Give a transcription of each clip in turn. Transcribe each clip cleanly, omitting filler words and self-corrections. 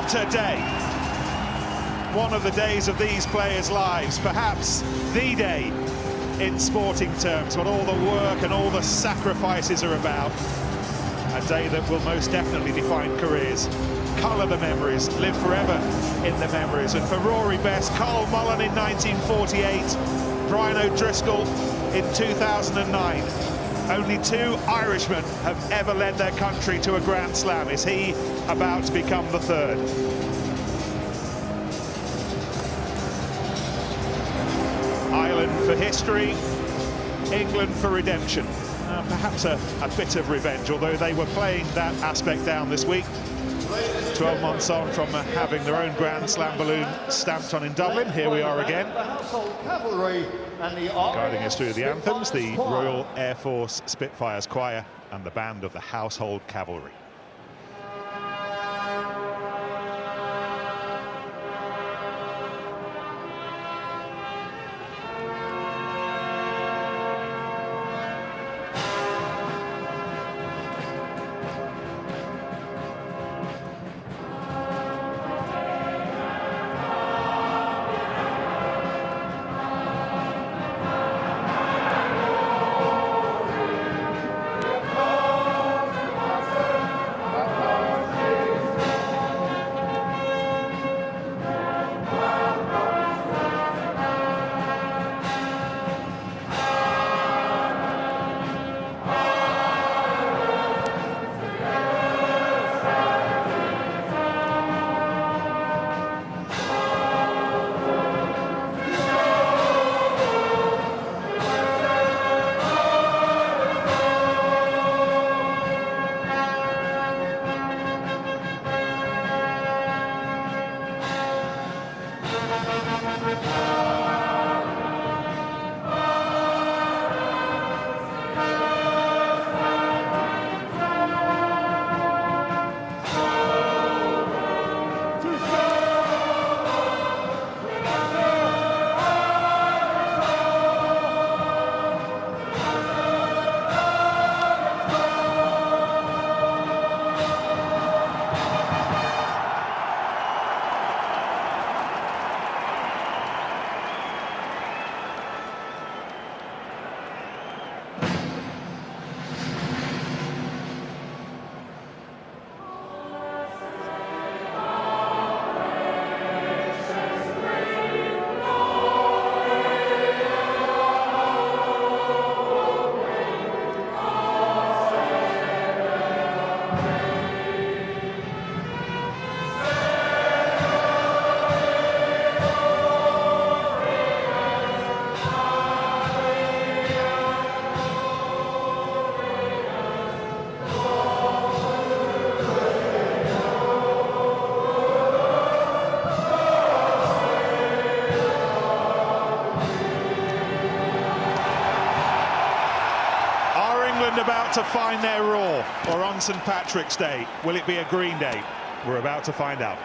What a day! One of the days of these players' lives, perhaps the day in sporting terms, when all the work and all the sacrifices are about. A day that will most definitely define careers, colour the memories, live forever in the memories. And for Rory Best, Carl Mullen in 1948, Brian O'Driscoll in 2009. Only two Irishmen have ever led their country to a Grand Slam. Is he about to become the third? Ireland for history, England for redemption. Perhaps a bit of revenge, although they were playing that aspect down this week. 12 months on from having their own Grand Slam balloon stamped on in Dublin. Here we are again. Guiding us through the anthems, the Royal Air Force Spitfires Choir and the band of the Household Cavalry. About to find their roar, or on St. Patrick's Day, will it be a green day? We're about to find out.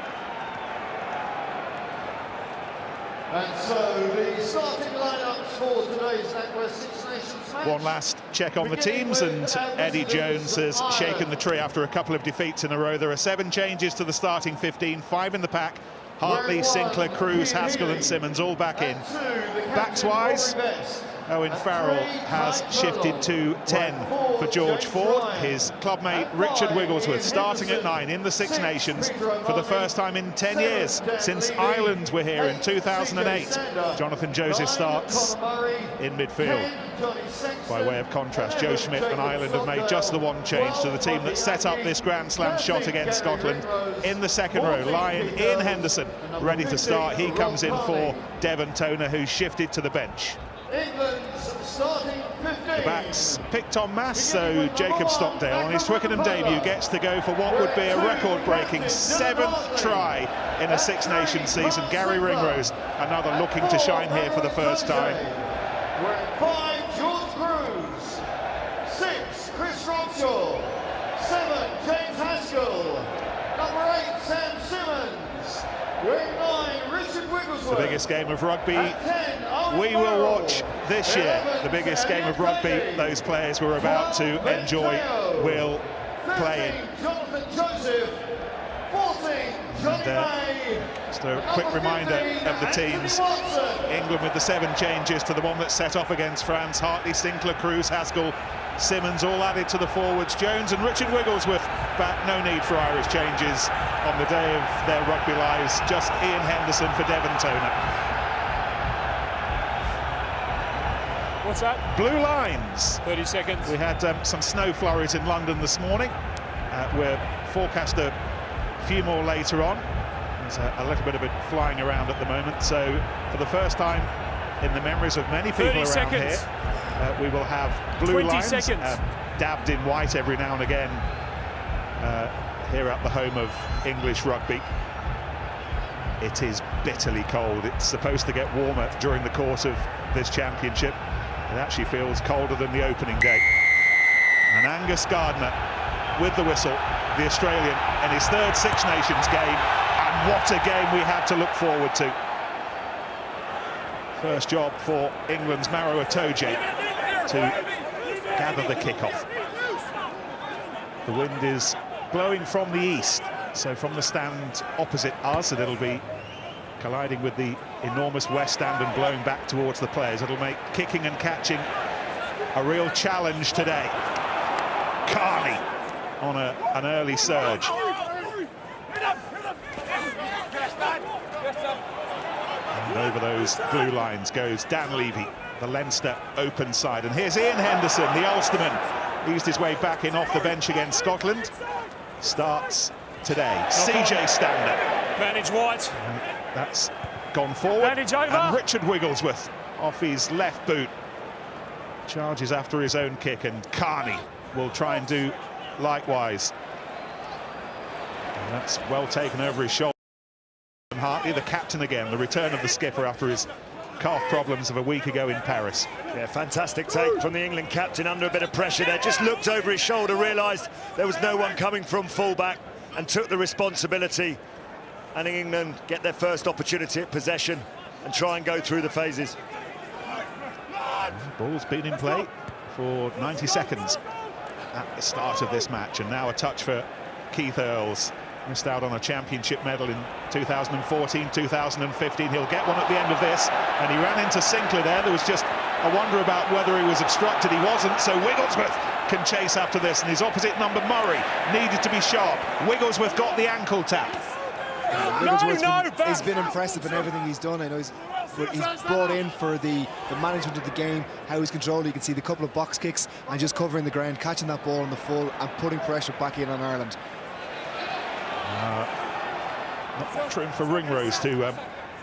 And so the starting lineups for today's NatWest Six Nations match. One last check on the teams, and Eddie Jones has shaken the tree after a couple of defeats in a row. There are 7 changes to the starting 15, 5 in the pack. Hartley, Sinclair, Cruz, Haskell and Simmons all back in. Backs-wise, Owen Farrell has shifted to 10 for George Ford. His clubmate Richard Wigglesworth starting at 9 in the Six Nations for the first time in 10 years since Ireland were here in 2008. Jonathan Joseph starts in midfield. By way of contrast, Joe Schmidt and Ireland have made just the one change to the team that set up this Grand Slam shot against Scotland. In the second row, Lyon Ian Henderson ready to start. He comes in for Devon Toner, who's shifted to the bench. England's starting 15. The backs picked en masse, so Jacob Stockdale on his Twickenham debut gets to go for what would be a record-breaking 7th try in a Six Nations season. Gary Ringrose, another looking to shine here for the first time. We're at 5, George Cruz. 6, Chris Robshaw. 7, James Haskell. Number 8, Sam Simmons. We're 9, Richard Wigglesworth. The biggest game of rugby we will watch this year. The biggest game of rugby those players were about to enjoy will play in. Jonathan Joseph. 14, Just a quick reminder of the teams. England with the 7 changes to the one that set off against France. Hartley, Sinclair, Cruz, Haskell, Simmons all added to the forwards. Jones and Richard Wigglesworth back. No need for Irish changes on the day of their rugby lives. Just Ian Henderson for Devon Toner. What's that? Blue lines. 30 seconds. We had some snow flurries in London this morning. We're forecast a few more later on. There's a little bit of it flying around at the moment. So for the first time in the memories of many people around here, we will have blue lines dabbed in white every now and again here at the home of English rugby. It is bitterly cold. It's supposed to get warmer during the course of this championship. It actually feels colder than the opening day. And Angus Gardner with the whistle, the Australian, in his 3rd Six Nations game. And what a game we have to look forward to. First job for England's Maro Itoje to gather the kickoff. The wind is blowing from the east, so from the stand opposite us, and it'll be colliding with the enormous west stand and blowing back towards the players. It'll make kicking and catching a real challenge today. Carney on an early surge. And over those blue lines goes Dan Levy, the Leinster open side. And here's Ian Henderson, the Ulsterman. Eased his way back in off the bench against Scotland. Starts today. CJ Stander. Advantage White. That's gone forward. Advantage over. And Richard Wigglesworth off his left boot. Charges after his own kick, and Carney will try and do likewise. And that's well taken over his shoulder. And Hartley, the captain again, the return of the skipper after his calf problems of a week ago in Paris. Yeah, fantastic take from the England captain under a bit of pressure there. Just looked over his shoulder, realised there was no one coming from fullback and took the responsibility. And England get their first opportunity at possession and try and go through the phases. Ball's been in play for 90 seconds at the start of this match, and now a touch for Keith Earls. Missed out on a championship medal in 2014, 2015. He'll get one at the end of this, and he ran into Sinclair there. There was just a wonder about whether he was obstructed. He wasn't, so Wigglesworth can chase after this, and his opposite number, Murray, needed to be sharp. Wigglesworth got the ankle tap. He's been impressive in everything he's done. I know he's brought in for the management of the game, how he's controlled. You can see the couple of box kicks and just covering the ground, catching that ball in the full and putting pressure back in on Ireland. Not much room for Ringrose to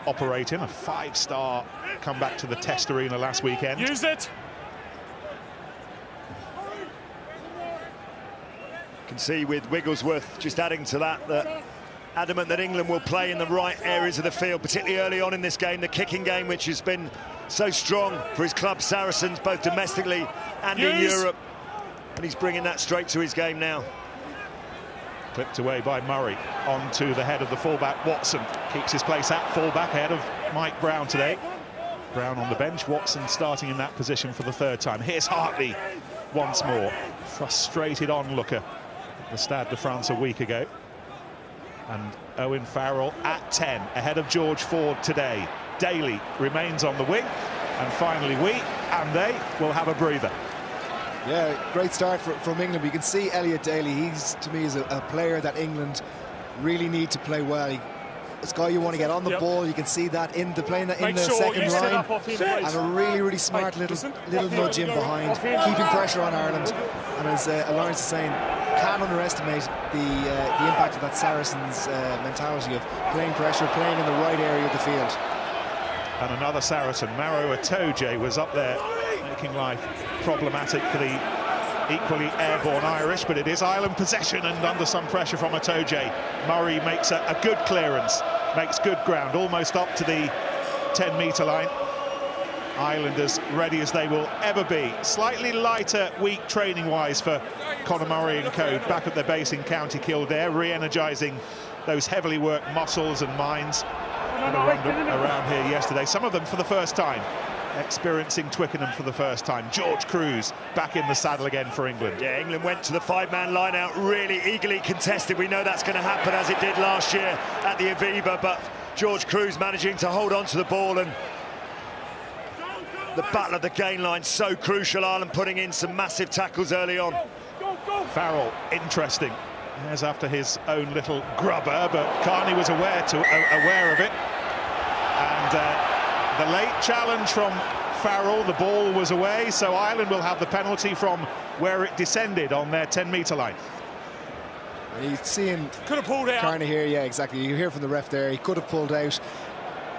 operate in. A 5-star comeback to the Test Arena last weekend. Use it. You can see with Wigglesworth just adding to that, adamant that England will play in the right areas of the field, particularly early on in this game, the kicking game, which has been so strong for his club Saracens, both domestically and in Europe. And he's bringing that straight to his game now. Clipped away by Murray onto the head of the fullback. Watson keeps his place at fullback ahead of Mike Brown today. Brown on the bench, Watson starting in that position for the 3rd time. Here's Hartley once more. Frustrated onlooker at the Stade de France a week ago. And Owen Farrell at 10, ahead of George Ford today. Daly remains on the wing, and finally we and they will have a breather. Yeah, great start from England. You can see Elliot Daly. He's, to me, is a player that England really need to play well. It's a guy you want to get on the ball. You can see that in the second line, and a really smart little nudge in behind, keeping pressure on Ireland. And as Lawrence is saying, can't underestimate the impact of that Saracens mentality of playing pressure, playing in the right area of the field. And another Saracen, Maro Itoje, was up there making life problematic for the equally airborne Irish, but it is Ireland possession, and under some pressure from Itoje, Murray makes a good clearance, makes good ground, almost up to the 10-metre line. Ireland as ready as they will ever be. Slightly lighter week training-wise for Conor Murray and co. back at their base in County Kildare, re-energising those heavily worked muscles and minds that are around here yesterday. Some of them for the first time experiencing Twickenham for the first time. George Cruz back in the saddle again for England. Yeah, England went to the five-man line-out, really eagerly contested. We know that's going to happen, as it did last year at the Aviva, but George Cruz managing to hold on to the ball, and the battle of the gain line so crucial. Ireland putting in some massive tackles early on. Farrell, interesting. As after his own little grubber, but Carney was aware of it. And the late challenge from Farrell, the ball was away, so Ireland will have the penalty from where it descended on their 10-metre line. He's seeing could have pulled out. Carney here, yeah, exactly. You hear from the ref there, he could have pulled out.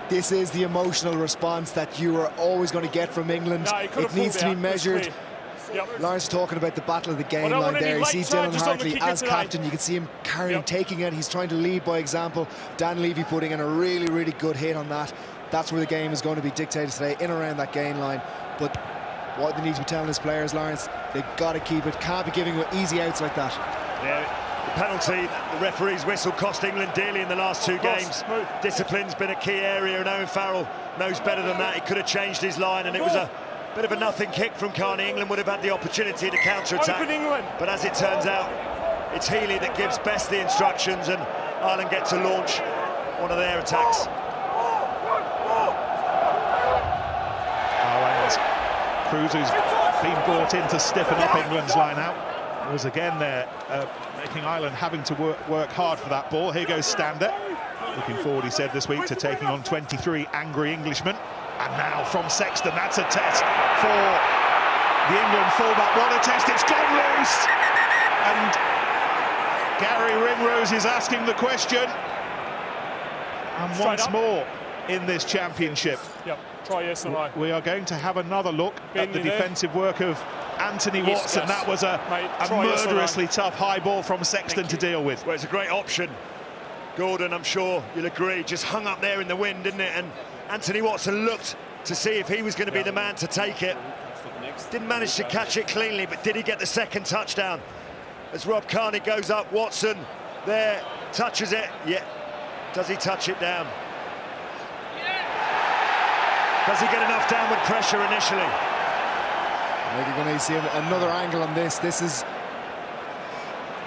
This is the emotional response that you are always going to get from England. No, it needs to be measured. Yep. Lawrence talking about the battle of the gain line there. You see Dylan Hartley as captain. You can see him carrying, taking it. He's trying to lead by example. Dan Levy putting in a really, really good hit on that. That's where the game is going to be dictated today, in around that gain line. But what they need to be telling his players, Lawrence, they've got to keep it. Can't be giving easy outs like that. Yeah, the penalty, the referee's whistle cost England dearly in the last two games. Discipline's been a key area, and Owen Farrell knows better than that. He could have changed his line, and it was a bit of a nothing kick from Carney. England would have had the opportunity to counter-attack. But as it turns out, it's Healy that gives Best the instructions, and Ireland get to launch one of their attacks. Cruz, who's been brought in to stiffen up England's line out, was again there, making Ireland having to work hard for that ball. Here goes Stander. Looking forward, he said this week, to taking on 23 angry Englishmen. And now from Sexton, that's a test for the England fullback. What a test, it's gone loose! And Gary Ringrose is asking the question. And once more in this championship. Yep, try yes or no. We are going to have another look at the defensive work of Anthony Watson. That was a murderously tough high ball from Sexton to deal with. Well, it's a great option. Gordon, I'm sure you'll agree, just hung up there in the wind, didn't it? And Anthony Watson looked to see if he was going to be the man to take it. Didn't manage to catch it cleanly, but did he get the second touchdown? As Rob Carney goes up, Watson there, touches it. Yeah, does he touch it down? Does he get enough downward pressure initially? Maybe you're going to see another angle on this.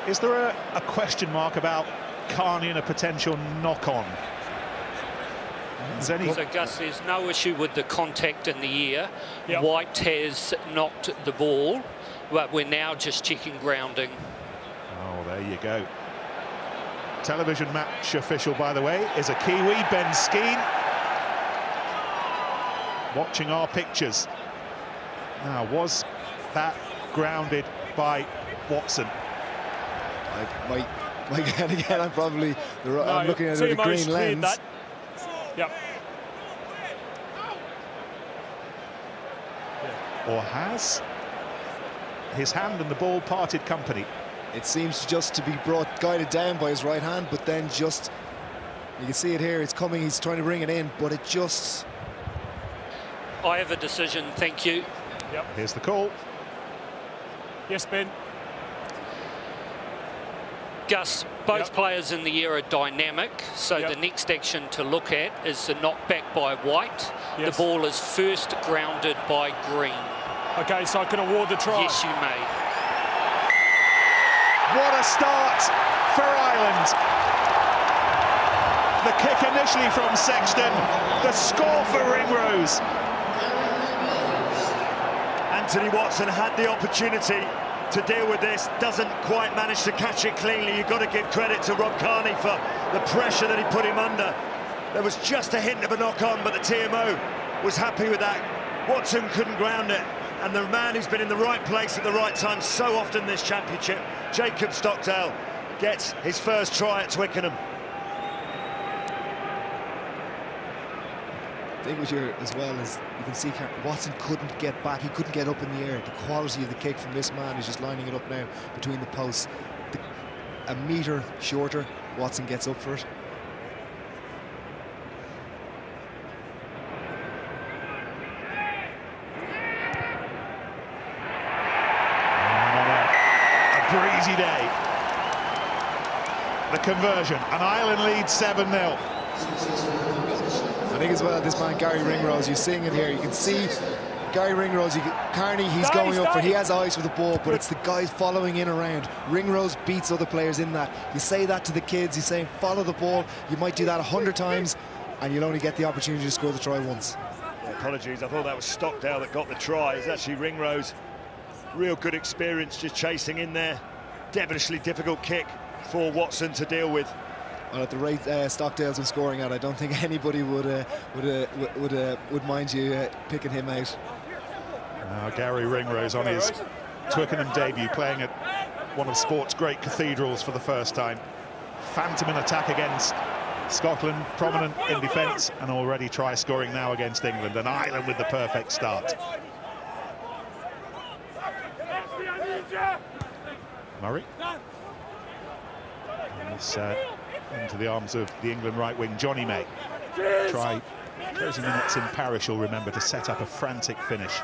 Is there a question mark about Carney and a potential knock-on? So Gus, there's no issue with the contact in the ear. Yep. White has knocked the ball, but we're now just checking grounding. Oh, there you go. Television match official, by the way, is a Kiwi, Ben Skeen. Watching our pictures. Now, was that grounded by Watson? Again, I'm probably I'm looking at the green lens. That. Yep. Or has his hand and the ball parted company? It seems just to be guided down by his right hand, but then just, you can see it here, it's coming, he's trying to bring it in, but it just... I have a decision, thank you. Yep. Here's the call. Yes, Ben. Gus, both players in the air are dynamic, so the next action to look at is the knockback by White. Yes. The ball is first grounded by Green. Okay, so I can award the try. Yes, you may. What a start for Ireland. The kick initially from Sexton, the score for Ringrose. Anthony Watson had the opportunity to deal with this, doesn't quite manage to catch it cleanly. You've got to give credit to Rob Carney for the pressure that he put him under. There was just a hint of a knock-on, but the TMO was happy with that. Watson couldn't ground it, and the man who's been in the right place at the right time so often this championship, Jacob Stockdale, gets his first try at Twickenham. I think as well as you can see, Watson couldn't get back, he couldn't get up in the air. The quality of the kick from this man is just lining it up now between the posts. A metre shorter, Watson gets up for it. A breezy day. The conversion, and Ireland leads 7-0. I think as well, this man, Gary Ringrose, you're seeing it here. You can see Gary Ringrose, Carney, he's going up for, he has eyes for the ball, but it's the guys following in around. Ringrose beats other players in that. You say that to the kids, he's saying follow the ball. You might do that 100 times and you'll only get the opportunity to score the try once. Yeah, apologies, I thought that was Stockdale that got the try. It's actually Ringrose. Real good experience just chasing in there. Devilishly difficult kick for Watson to deal with. Well, at the rate Stockdale's been scoring at, I don't think anybody would mind you picking him out. Gary Ringrose on his Twickenham debut, playing at one of sport's great cathedrals for the first time. Phantom in attack against Scotland, prominent in defence, and already try scoring now against England. And Ireland with the perfect start. Murray. And it's into the arms of the England right wing, Johnny May. Try closing minutes in Parish will remember to set up a frantic finish.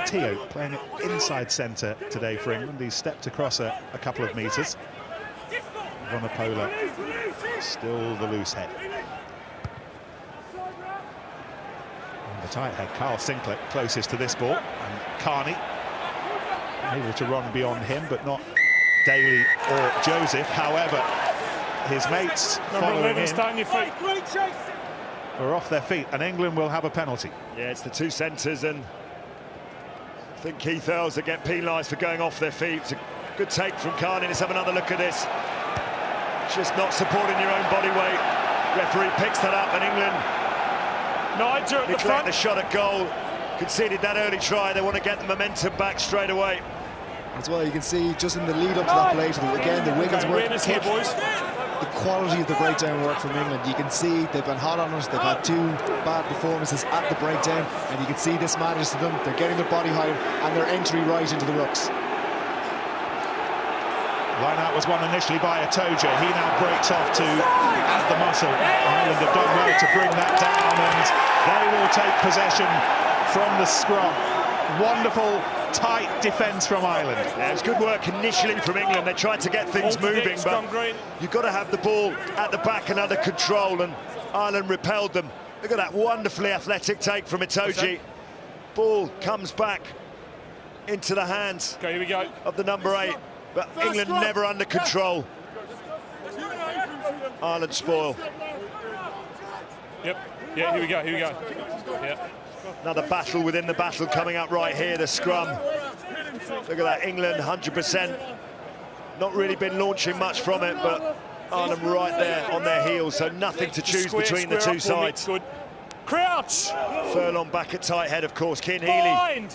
Teo playing it inside centre today for England. He's stepped across a couple of metres. Vanapola still the loose head. And the tight head, Carl Sinclair, closest to this ball. And Carney able to run beyond him, but not Daly or Joseph. However, his mates following in are off their feet, and England will have a penalty. Yeah, it's the two centres, and I think Keith Earls that get penalised for going off their feet. It's a good take from Carney. Let's have another look at this. Just not supporting your own body weight. Referee picks that up, and England Niger at the front. The shot at goal. Conceded that early try. They want to get the momentum back straight away. As well, you can see just in the lead up to that play, again, the Wiggins work, the quality of the breakdown work from England. You can see they've been hot on us. They've had two bad performances at the breakdown, and you can see this matters to them. They're getting their body height and their entry right into the rucks. Line-out was won initially by Itoje. He now breaks off to add the muscle. Ireland have done well to bring that down, and they will take possession from the scrum. Wonderful, tight defence from Ireland. Yeah, it was good work initially from England. They tried to get things moving, but you've got to have the ball at the back and under control, and Ireland repelled them. Look at that wonderfully athletic take from Itoje. Ball comes back into the hands here we go. of the number 8, but England never under control. Ireland spoil. Yep. Yeah, here we go, here we go. Yeah. Another battle within the battle coming up right here, the scrum. Look at that, England 100%. Not really been launching much from it, but Ireland right there on their heels, so nothing to choose between the two sides. Good. Crouch! Furlong back at tight head, of course. Cian Healy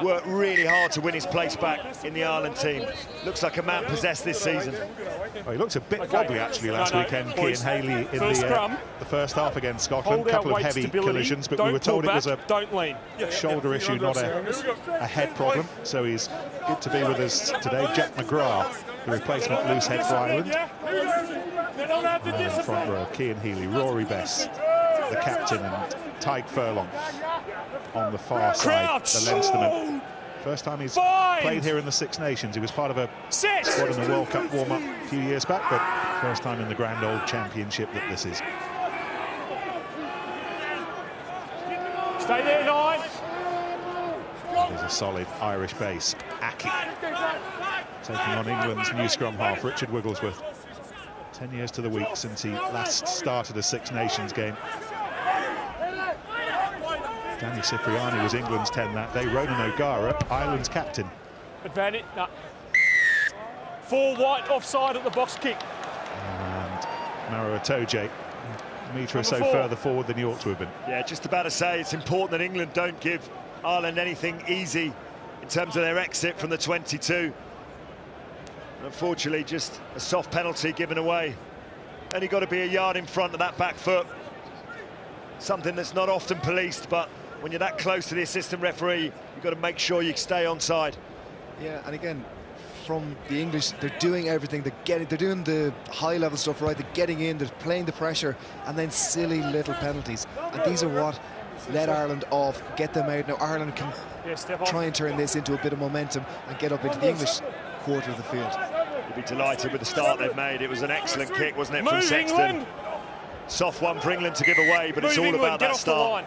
worked really hard to win his place back in the Ireland team. Looks like a man possessed this season. Well, he looked a bit wobbly actually last weekend, Cian Healy, in the first half against Scotland. A couple of heavy collisions, but we were told it was a shoulder issue, not a head problem. So he's good to be with us today. Jack McGrath, the replacement loose head for Ireland. In front row, Cian Healy, Rory Bess, the captain, and Tyke Furlong on the far side, the Leinsterman. First time he's played here in the Six Nations. He was part of a squad in the World Cup warm-up a few years back, but first time in the Grand Old Championship that this is. Stay there, 9. There's a solid Irish base. Aki taking on England's new scrum half, Richard Wigglesworth. 10 years to the week since he last started a Six Nations game. Danny Cipriani was England's 10 that day. Ronan O'Gara, Ireland's captain. Advantage. No. 4 white offside at the box kick. And Maro Itoje, a metre or so further forward than he ought to have been. Yeah, just about to say it's important that England don't give Ireland anything easy in terms of their exit from the 22. Unfortunately, just a soft penalty given away. Only got to be a yard in front of that back foot. Something that's not often policed, but when you're that close to the assistant referee, you've got to make sure you stay onside. Yeah, and again, from the English, they're doing everything. They're doing the high-level stuff right. They're getting in, they're playing the pressure, and then silly little penalties. And these are what let Ireland off, get them out. Now Ireland can try and turn this into a bit of momentum and get up into the English quarter of the field. You'll be delighted with the start they've made. It was an excellent kick, wasn't it, from Sexton? Soft one for England to give away, but it's all about that start.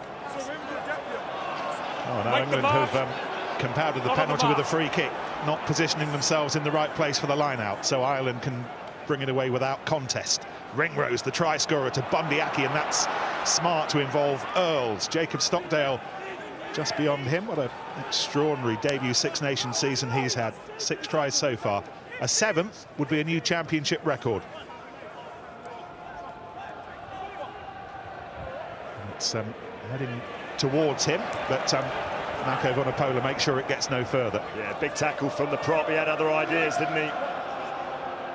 Oh, now England have compounded the penalty with a free kick, not positioning themselves in the right place for the line-out, so Ireland can bring it away without contest. Ringrose, the try scorer, to Bundyaki, and that's smart to involve Earls. Jacob Stockdale just beyond him. What an extraordinary debut Six Nations season he's had. 6 tries so far. A 7th would be a new championship record. It's heading towards him, but Mako Vunipola makes sure it gets no further. Yeah, big tackle from the prop. He had other ideas, didn't he?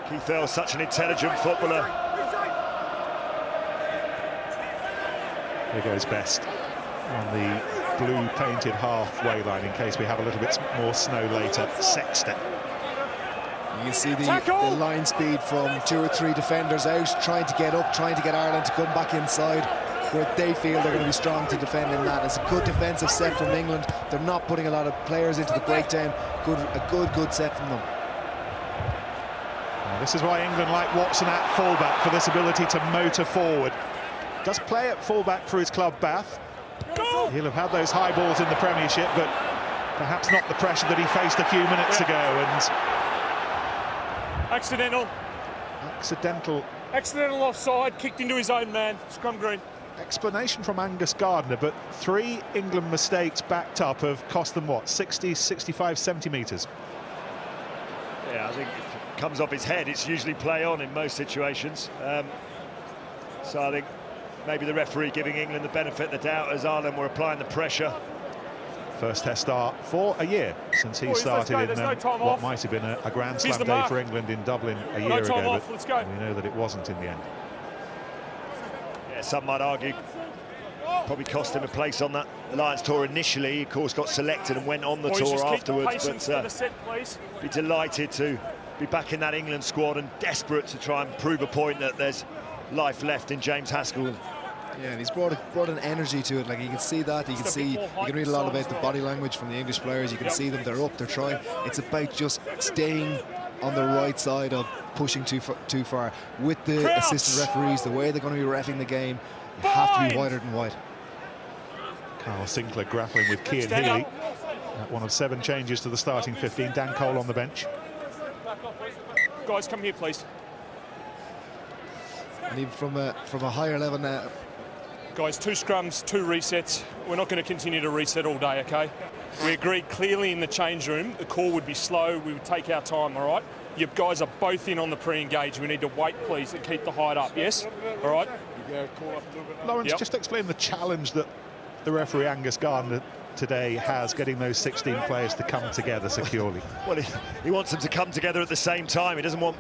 Keith Earls, such an intelligent footballer. Here goes Best on the blue painted halfway line in case we have a little bit more snow later. Sexton. You can see the line speed from 2 or 3 defenders out, trying to get up, trying to get Ireland to come back inside where they feel they're going to be strong to defend in that. It's a good defensive set from England. They're not putting a lot of players into the breakdown. A good set from them. Well, this is why England like Watson at fullback, for this ability to motor forward. Does play at fullback for his club, Bath. He'll have had those high balls in the Premiership, but perhaps not the pressure that he faced a few minutes ago. And Accidental offside, kicked into his own man. Scrum green. Explanation from Angus Gardner, but 3 England mistakes backed up have cost them, what, 60, 65 centimetres? Yeah, I think if it comes off his head, it's usually play on in most situations. So I think maybe the referee giving England the benefit of the doubt as Ireland were applying the pressure. First Test start for a year since he started in what might have been a Grand Slam day for England in Dublin a year ago, but we know that it wasn't in the end. Yeah, some might argue probably cost him a place on that Lions tour initially. He, of course, got selected and went on the tour afterwards, but be delighted to be back in that England squad and desperate to try and prove a point that there's life left in James Haskell. Yeah, and he's brought an energy to it. Like, you can see that. You can read a lot about the body language from the English players. You can see them. They're up. They're trying. It's about just staying on the right side of pushing too far. With the assistant referees, the way they're going to be reffing the game, you have to be wider than wide. Carl Sinclair grappling with Cian Healy. One of 7 changes to the starting 15. Dan Cole on the bench. Guys, come here, please. And even from a higher level now. Guys, 2 scrums, 2 resets. We're not going to continue to reset all day, OK? We agreed clearly in the change room the call would be slow, we would take our time, all right? You guys are both in on the pre-engage. We need to wait, please, and keep the height up, yes? All right? Lawrence, just explain the challenge that the referee Angus Gardner today has, getting those 16 players to come together securely. Well, he wants them to come together at the same time. He doesn't want...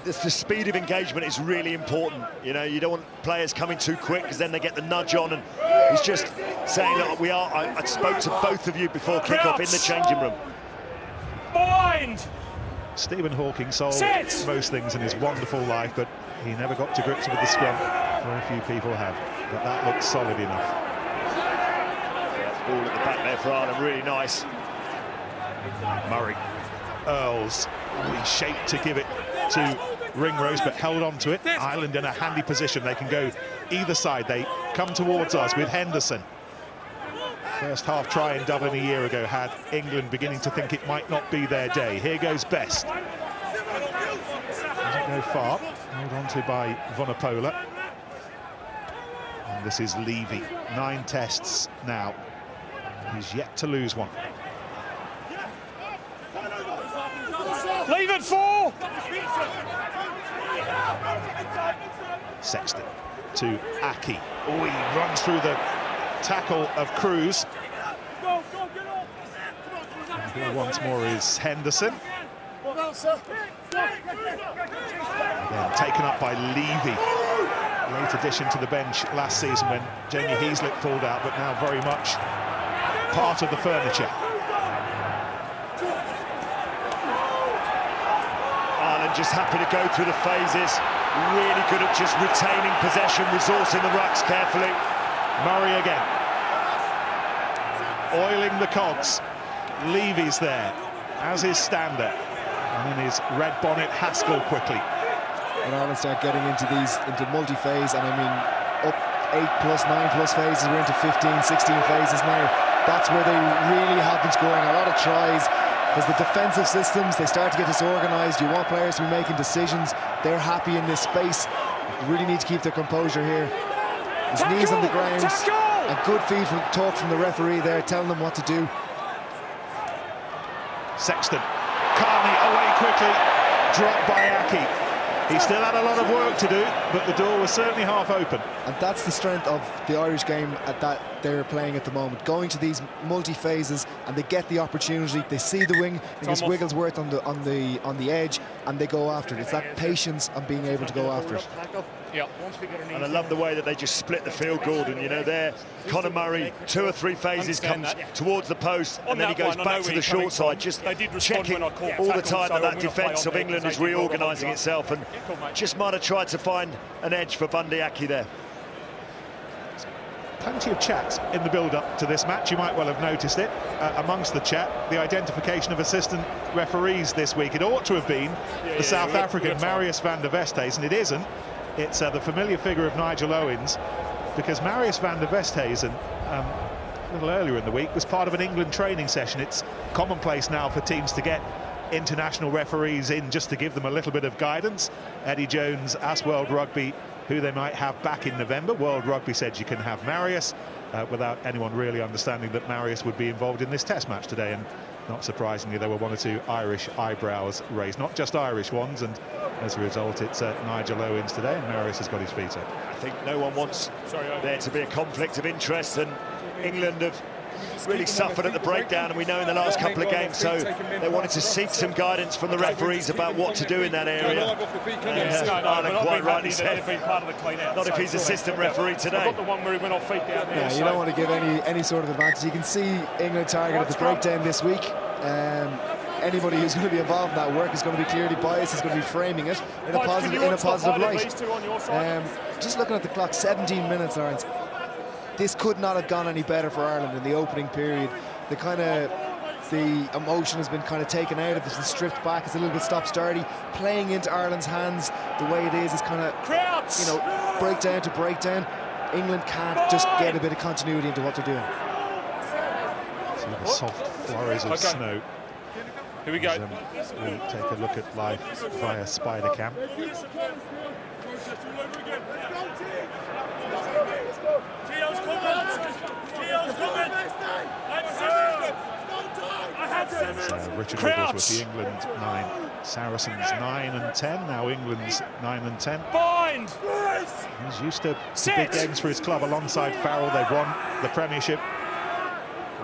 The speed of engagement is really important. You know, you don't want players coming too quick because then they get the nudge on. And he's just saying, look, I spoke to both of you before kick-off in the changing room. Mind! Stephen Hawking solved most things in his wonderful life, but he never got to grips with the scrum. Very few people have, but that looks solid enough. Yeah, ball at the back there for Ireland, really nice. Murray, Earls, reshaped to give it to Ringrose, but held on to it. Ireland in a handy position. They can go either side. They come towards us with Henderson. First half try in Dublin a year ago had England beginning to think it might not be their day. Here goes Best. Doesn't go far. Held on to by Vunipola. And this is Levy. 9 tests now. He's yet to lose one. Leave it 4! Sexton to Aki. Oh, he runs through the tackle of Cruz. And here once more is Henderson. Again, taken up by Levy. Late addition to the bench last season when Jamie Heaslip pulled out, but now very much part of the furniture. Ireland just happy to go through the phases. Really good at just retaining possession, resourcing the rucks carefully. Murray again. oiling the cogs. Levy's there, as is Stander. And in his red bonnet, Haskell quickly. When Ireland start getting into multi-phase, and I mean up 8+, 9+ phases, we're into 15, 16 phases now. That's where they really have been scoring a lot of tries, because the defensive systems, they start to get disorganised. You want players to be making decisions. They're happy in this space. You really need to keep their composure here. His knees on the ground. A good talk from the referee there, telling them what to do. Sexton, Carney away quickly, dropped by Aki. He still had a lot of work to do, but the door was certainly half open. And that's the strength of the Irish game that they're playing at the moment. Going to these multi-phases, and they get the opportunity. They see the wing against Wigglesworth on the edge, and they go after it. It's that patience of being able to go after it. Yep. And I love the way that they just split the field, Gordon. You know, there, Conor Murray, 2 or 3 phases comes towards the post, and then he goes back to the short side, just checking all the time that defence of England is reorganising itself, and just might have tried to find an edge for Bundee Aki there. Plenty of chat in the build-up to this match. You might well have noticed it. Amongst the chat, the identification of assistant referees this week. It ought to have been the South African Marius van der Westhuizen, and it isn't. It's the familiar figure of Nigel Owens, because Marius van der Westhuizen, a little earlier in the week, was part of an England training session. It's commonplace now for teams to get international referees in just to give them a little bit of guidance. Eddie Jones asked World Rugby who they might have back in November. World Rugby said you can have Marius, without anyone really understanding that Marius would be involved in this test match today. And not surprisingly, there were 1 or 2 Irish eyebrows raised, not just Irish ones, and as a result, it's Nigel Owens today, and Marius has got his feet up. I think no one wants there to be a conflict of interest, and England have really suffered at the breakdown, and we know in the last couple of games, so they wanted to seek some guidance from the referees about what to do in that area. And quite rightly said, not if he's assistant referee today. Yeah, you don't want to give any sort of advantage. You can see England target at the breakdown this week. Anybody who's going to be involved in that work is going to be clearly biased, is going to be framing it in a positive light. Just looking at the clock, 17 minutes, Lawrence. This could not have gone any better for Ireland in the opening period. The emotion has been kind of taken out of it and stripped back. It's a little bit stop-starty. Playing into Ireland's hands the way it is kind of, you know, breakdown to breakdown. England can't just get a bit of continuity into what they're doing. See the soft flurries of snow. Here we go. We'll take a look at live via Spider Cam. Richard Wigglesworth, the England 9, Saracens 9 and 10. Now England's 9 and 10. Bind! He's used to big games for his club alongside Farrell. They've won the Premiership,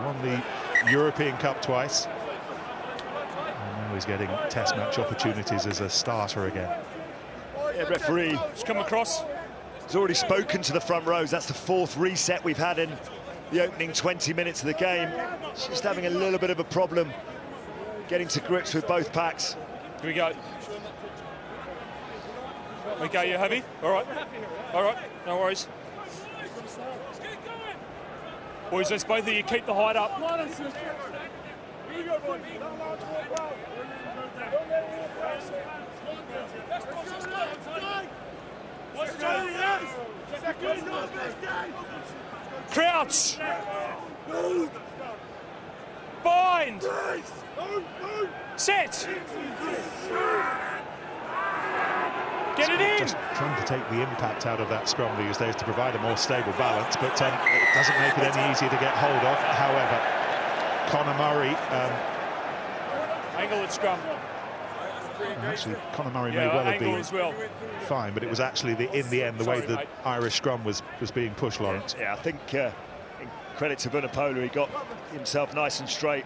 won the European Cup twice. And now he's getting test match opportunities as a starter again. Yeah, referee Just come across. has already spoken to the front rows. That's the 4th reset we've had in the opening 20 minutes of the game. Just having a little bit of a problem getting to grips with both packs. Here we go. Okay, you happy? All right. All right, no worries. Boys, let's both of you keep the height up. Crouch. Bind. Set. Get it in. Just trying to take the impact out of that scrum these days to provide a more stable balance, but it doesn't make it any easier to get hold of. However, Conor Murray... angle at scrum. Actually, Conor Murray may well have been fine, but it was actually in the end the way the Irish scrum was being pushed, Lawrence. Yeah, I think credit to Vunipola, he got himself nice and straight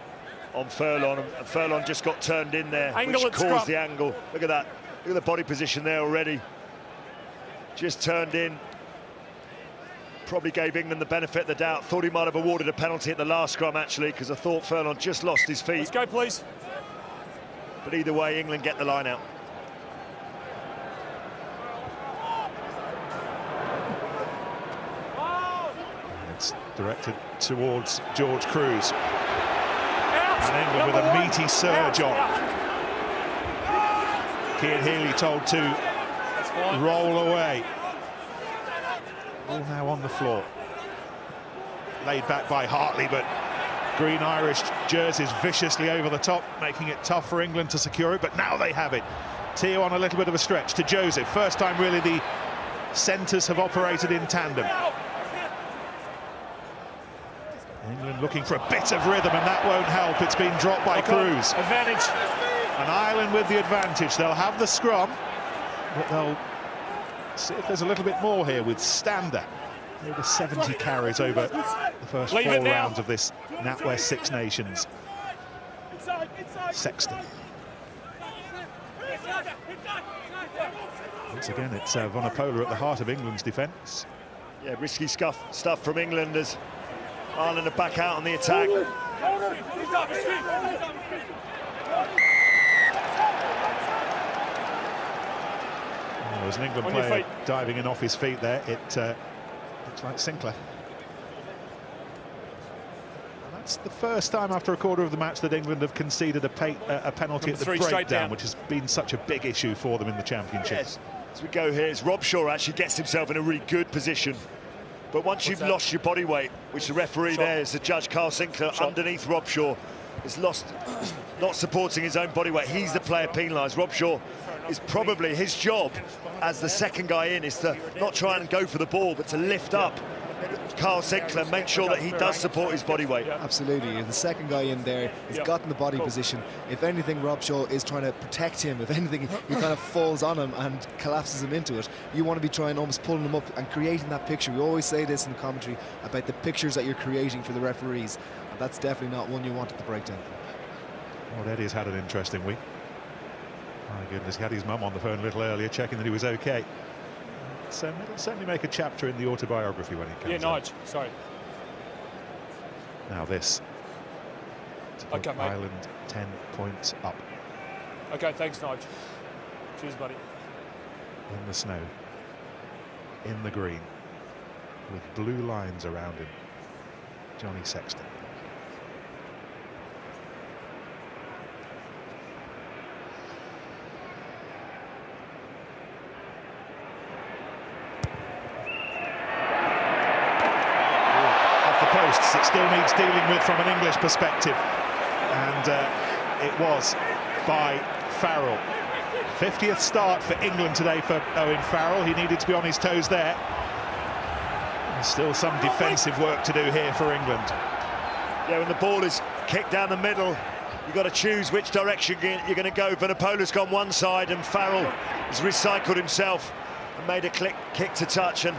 on Furlong, and Furlong just got turned in there, which caused the angle. Look at that. Look at the body position there already. Just turned in. Probably gave England the benefit of the doubt. Thought he might have awarded a penalty at the last scrum, actually, because I thought Furlong just lost his feet. Let's go, please. But either way, England get the line out. It's directed towards George Cruz. And England with a meaty surge on. Cian Healy told to roll away. All now on the floor. Laid back by Hartley, but Green Irish jerseys viciously over the top, making it tough for England to secure it, but now they have it. Teo on a little bit of a stretch to Joseph. First time really the centres have operated in tandem. England looking for a bit of rhythm, and that won't help. It's been dropped by Cruz. Advantage. And Ireland with the advantage. They'll have the scrum, but they'll see if there's a little bit more here with Stander. Over 70 carries over the first 4 rounds of this NatWest Six Nations. Sexton. Once again, it's Vunipola at the heart of England's defence. Yeah, risky stuff from England as Ireland are back out on the attack. There's an England player diving in off his feet there. It looks like Sinclair. And that's the first time after a quarter of the match that England have conceded a penalty at the breakdown, which has been such a big issue for them in the championship. Yes. As we go here, as Rob Shaw actually gets himself in a really good position. But once you've lost your body weight, which the referee there is the judge, Carl Sinclair, underneath Rob Shaw, is lost, not supporting his own body weight. He's the player penalised. Rob Shaw is probably his job as the second guy in is to not try and go for the ball, but to lift up Carl Sinclair, make sure that he does support his body weight. Absolutely. The second guy in there has gotten the body position. If anything, Rob Shaw is trying to protect him. If anything, he kind of falls on him and collapses him into it. You want to be trying almost pulling him up and creating that picture. We always say this in the commentary about the pictures that you're creating for the referees. And that's definitely not one you want at the breakdown. Well, Eddie's had an interesting week. My goodness, he had his mum on the phone a little earlier, checking that he was okay. So it'll certainly make a chapter in the autobiography when it comes out. Nige, sorry. Now this. Okay, mate. Ireland 10 points up. Okay, thanks, Nige. Cheers, buddy. In the snow. In the green. With blue lines around him. Johnny Sexton. Posts it still needs dealing with from an English perspective, and it was by Farrell. 50th start for England today for Owen Farrell. He needed to be on his toes there. There's still some defensive work to do here for England. Yeah, when the ball is kicked down the middle, you've got to choose which direction you're going to go. Vunipola's gone one side, and Farrell has recycled himself and made a kick to touch. And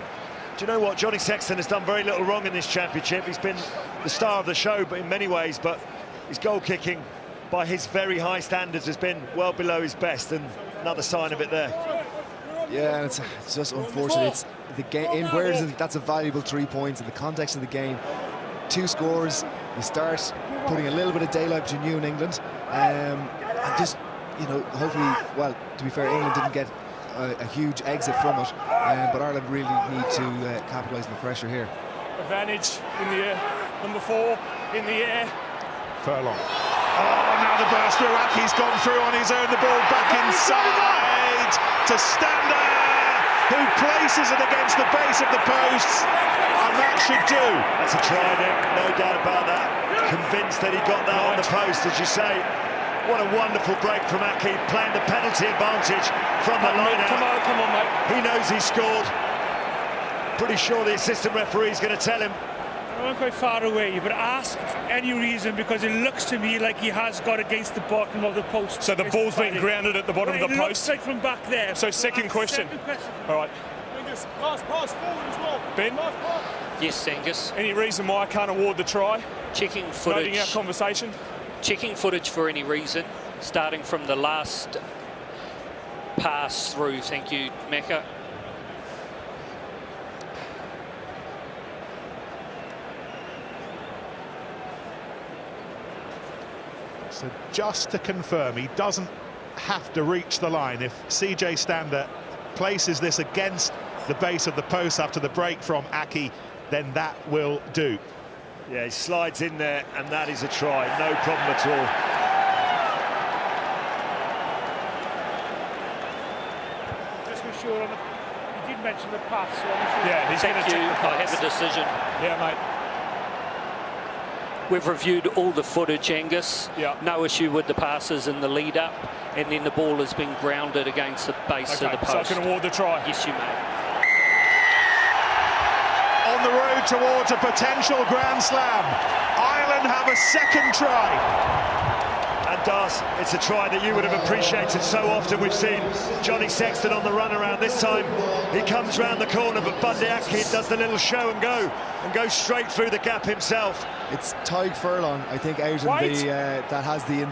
do you know what? Johnny Sexton has done very little wrong in this championship. He's been the star of the show, but in many ways, but his goal kicking by his very high standards has been well below his best, and another sign of it there. Yeah, and it's just unfortunate. It's the game in Wales. That's a valuable 3 points in the context of the game. 2 scores. You start putting a little bit of daylight between you and England, and just, you know, hopefully, well, to be fair, England didn't get a huge exit from it, but Ireland really need to capitalise on the pressure here. Advantage in the air. Number 4 in the air. Furlong. Oh, now the burst through. Aki's gone through on his own. The ball back inside to Stander, who places it against the base of the posts, and that should do. That's a try, Nick, no doubt about that. Convinced that he got that on the post, as you say. What a wonderful break from Aki, playing the penalty advantage from the line out. Come on, mate. He knows he scored. Pretty sure the assistant referee is going to tell him. I went quite far away, but ask any reason, because it looks to me like he has got against the bottom of the post. So the ball's been grounded at the bottom of the post? It looks like from back there. So second question. All right. Pass forward as well. Ben? Yes, Angus. Any reason why I can't award the try? Checking footage. Noting our conversation. Checking footage for any reason, starting from the last pass through. Thank you, Macca. So just to confirm, he doesn't have to reach the line. If CJ Stander places this against the base of the post after the break from Aki, then that will do. Yeah, he slides in there, and that is a try. No problem at all. Just be sure on the... You did mention the pass, so I'm sure... Yeah, he's going to check the pass. I have a decision. Yeah, mate. We've reviewed all the footage, Angus. Yeah. No issue with the passes in the lead-up, and then the ball has been grounded against the base of the post. So I can award the try? Yes, you may. On the road towards a potential Grand Slam, Ireland have a second try. And does. It's a try that you would have appreciated so often. We've seen Johnny Sexton on the run around. This time he comes round the corner, but Bundyaki does the little show and go straight through the gap himself. It's Tyg Furlong, I think, out in the that has the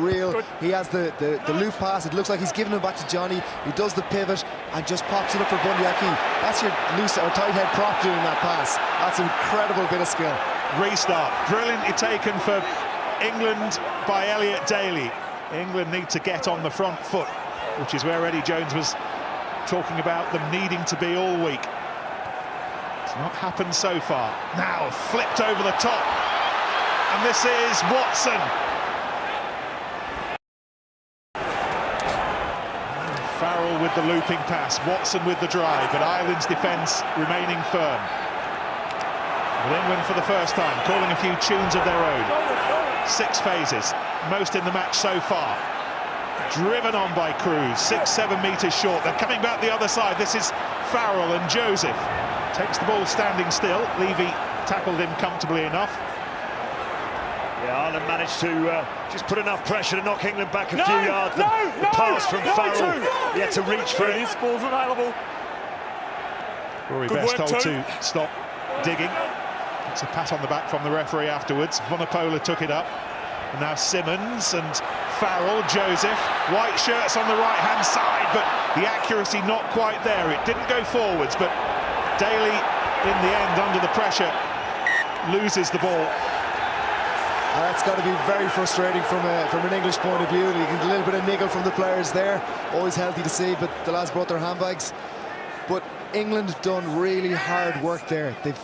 real. Good. He has the loop pass. It looks like he's giving it back to Johnny. He does the pivot and just pops it up for Bundyaki. That's your loose or tight head prop doing that pass. That's an incredible bit of skill. Restart, brilliantly taken for England by Elliot Daly. England need to get on the front foot, which is where Eddie Jones was talking about them needing to be all week. It's not happened so far. Now flipped over the top, and this is Watson. Farrell with the looping pass, Watson with the drive, but Ireland's defence remaining firm. With England for the first time calling a few tunes of their own. 6 phases, most in the match so far. Driven on by Cruz, 6-7 metres short. They're coming back the other side. This is Farrell, and Joseph takes the ball standing still. Levy tackled him comfortably enough. Yeah, Ireland managed to just put enough pressure to knock England back a few yards. The pass from Farrell, he had to reach for it. This ball's available. Rory Best told to stop digging. It's a pat on the back from the referee afterwards. Vunipola took it up. And now Simmons and Farrell, Joseph. White shirts on the right-hand side, but the accuracy not quite there. It didn't go forwards, but Daly, in the end, under the pressure, loses the ball. That's got to be very frustrating from an English point of view. You get a little bit of niggle from the players there. Always healthy to see, but the lads brought their handbags. But England have done really hard work there. They've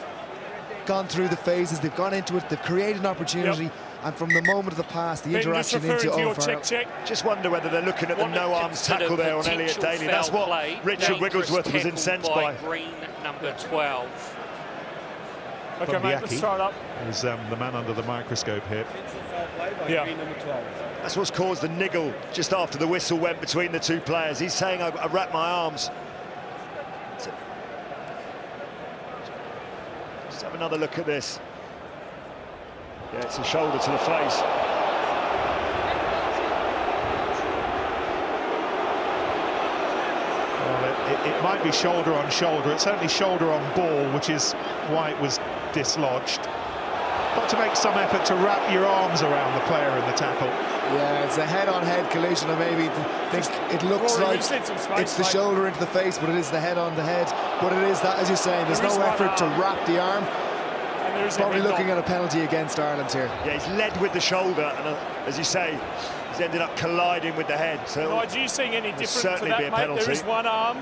gone through the phases, they've gone into it, they've created an opportunity, and from the moment of the pass, the interaction into Owen Farrell. Just wonder whether they're looking at the no-arms tackle there on Elliot Daly. That's what Richard Wigglesworth was incensed by. Green, number 12. Okay, mate, let's start up. He's the man under the microscope here. Yeah. That's what's caused the niggle just after the whistle went between the two players. He's saying, I wrapped my arms. Let's have another look at this. Yeah, it's a shoulder to the face. Well, it might be shoulder on shoulder. It's certainly shoulder on ball, which is why it was dislodged. Got to make some effort to wrap your arms around the player in the tackle. Yeah, it's a head-on-head collision. I maybe think it looks like it's the shoulder into the face, but it is the head on the head. But it is that, as you're saying, there's no effort to wrap the arm. Probably looking at a penalty against Ireland here. Yeah, he's led with the shoulder, and as you say, he's ended up colliding with the head. So are you seeing any different to that, mate? There is one arm,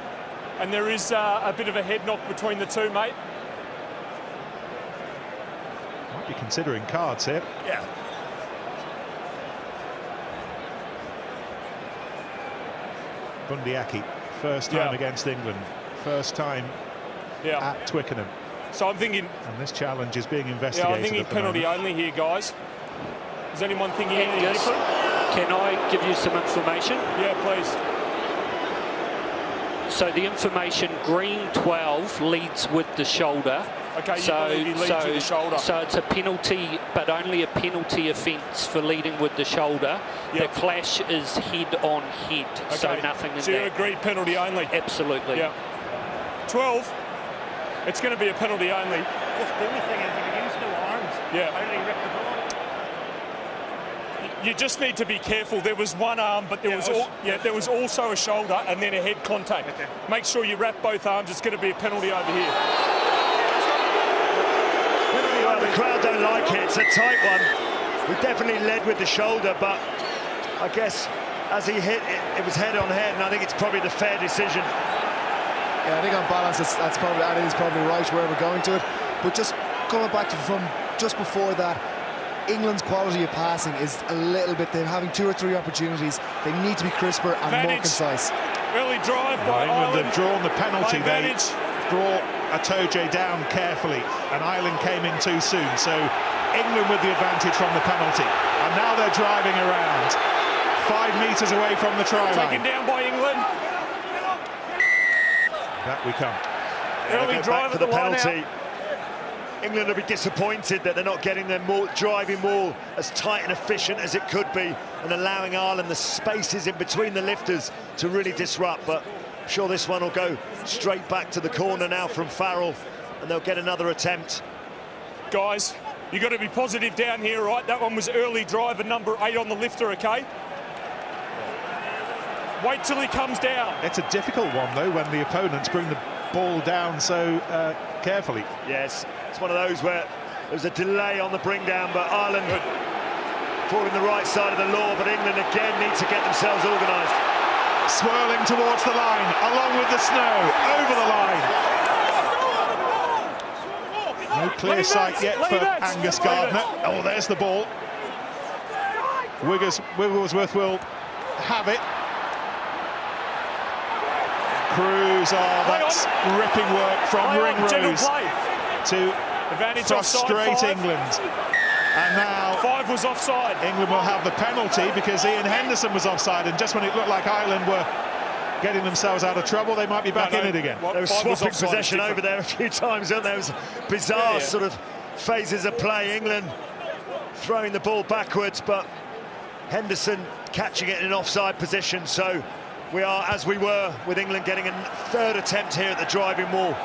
and there is a bit of a head knock between the two, mate. Might be considering cards here. Yeah. Bundyaki, first time against England, first time at Twickenham. So I'm thinking... And this challenge is being investigated. Yeah, I'm thinking penalty only here, guys. Is anyone thinking anything different? Can I give you some information? Yeah, please. So the information, green 12 leads with the shoulder. Okay, you believe he leads with the shoulder. So it's a penalty, but only a penalty offence for leading with the shoulder. Yep. The clash is head on head, okay. so nothing in that. So you agree penalty only? Absolutely. Yeah. 12. It's going to be a penalty only. Just the only thing is you can use no arms. Yeah. How did he rip the ball? You just need to be careful. There was one arm, but there was also a shoulder and then a head contact. Okay. Make sure you wrap both arms. It's going to be a penalty over here. Well, the crowd don't like it. It's a tight one. We definitely led with the shoulder, but I guess as he hit it, it was head on head, and I think it's probably the fair decision. Yeah, I think on balance, that is probably right where we're going to it. But just coming back from just before that, England's quality of passing is a little bit, they're having 2 or 3 opportunities. They need to be crisper and more concise. Early drive by England have drawn the penalty. They brought Atoje down carefully, and Ireland came in too soon. So England with the advantage from the penalty. And now they're driving around, 5 metres away from the try line. Taken down by England. Back we come. Early drive for the penalty. England will be disappointed that they're not getting their driving ball as tight and efficient as it could be, and allowing Ireland the spaces in between the lifters to really disrupt. But I'm sure this one will go straight back to the corner now from Farrell, and they'll get another attempt. Guys, you've got to be positive down here, right? That one was early drive and number 8 on the lifter, okay? Wait till he comes down. It's a difficult one, though, when the opponents bring the ball down so carefully. Yes, it's one of those where there's a delay on the bring down, but Ireland falling the right side of the law, but England again need to get themselves organised. Swirling towards the line, along with the snow, over the line. No clear sight yet for Angus Gardner. Oh, there's the ball. Wigglesworth will have it. Cruz, that's ripping work from Ringrose to frustrate England. And now 5 was offside. England will have the penalty because Ian Henderson was offside, and just when it looked like Ireland were getting themselves out of trouble, they might be back in it again. They were swapping possession over there a few times, weren't they? It was bizarre sort of phases of play. England throwing the ball backwards, but Henderson catching it in an offside position. So we are as we were, with England getting a 3rd attempt here at the driving wall.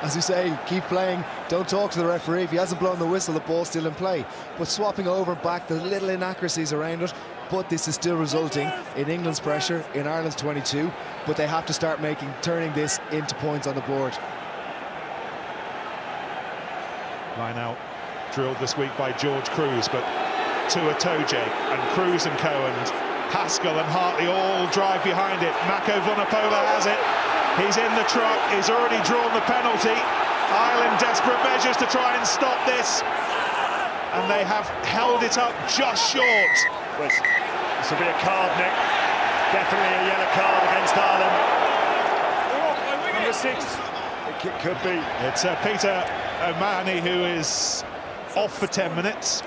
As you say, keep playing, don't talk to the referee. If he hasn't blown the whistle, the ball's still in play. But swapping over back, the little inaccuracies around it, but this is still resulting in England's pressure, in Ireland's 22, but they have to start turning this into points on the board. Line out drilled this week by George Cruz, but to Atoje, and Cruz and Cohen, Haskell and Hartley all drive behind it. Mako Vunipola has it. He's in the truck. He's already drawn the penalty. Ireland desperate measures to try and stop this, and they have held it up just short. This will be a card, Nick. Definitely a yellow card against Ireland. Number 6. It could be. It's Peter O'Mahony who is off for 10 minutes.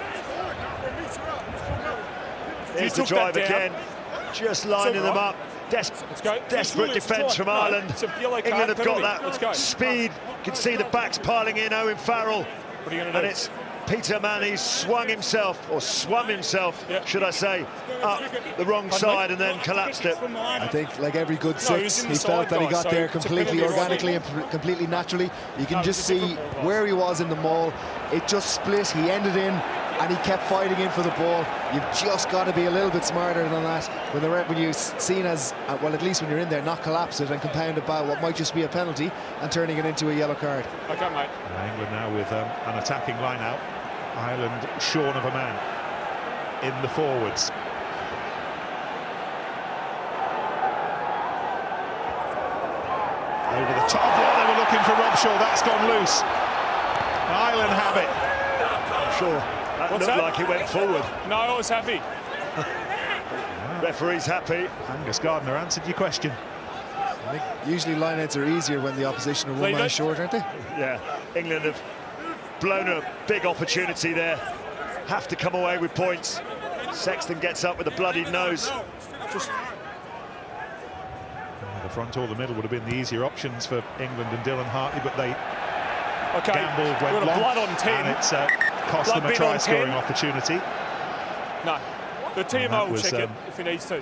Here's the drive again, just lining them up. Desperate defence from Ireland. England have got that speed. You can see the backs piling in. Owen Farrell. What are you going to do? And it's Peter O'Mahony swung himself, should I say, up the wrong side and then collapsed it. I think, like every good six, he felt that he got there completely organically and completely naturally. You can just see where he was in the maul. It just split. He ended in, and he kept fighting in for the ball. You've just got to be a little bit smarter than that when you're seen as, well, at least when you're in there, not collapse it and compound it by what might just be a penalty and turning it into a yellow card. Okay, mate. England now with an attacking line-out. Ireland shorn of a man in the forwards. Over the top, they were looking for Robshaw. That's gone loose. Ireland have it. I'm sure that looked like it went forward. No, I was happy. Referee's happy. Angus Gardner answered your question. I think usually lineouts are easier when the opposition are one man short, aren't they? Yeah, England have blown a big opportunity there. Have to come away with points. Sexton gets up with a bloodied nose. The front or the middle would have been the easier options for England and Dylan Hartley, but they gambled, went long, blood on 10. and it's cost them a try-scoring opportunity. No, the TMO will check it if he needs to.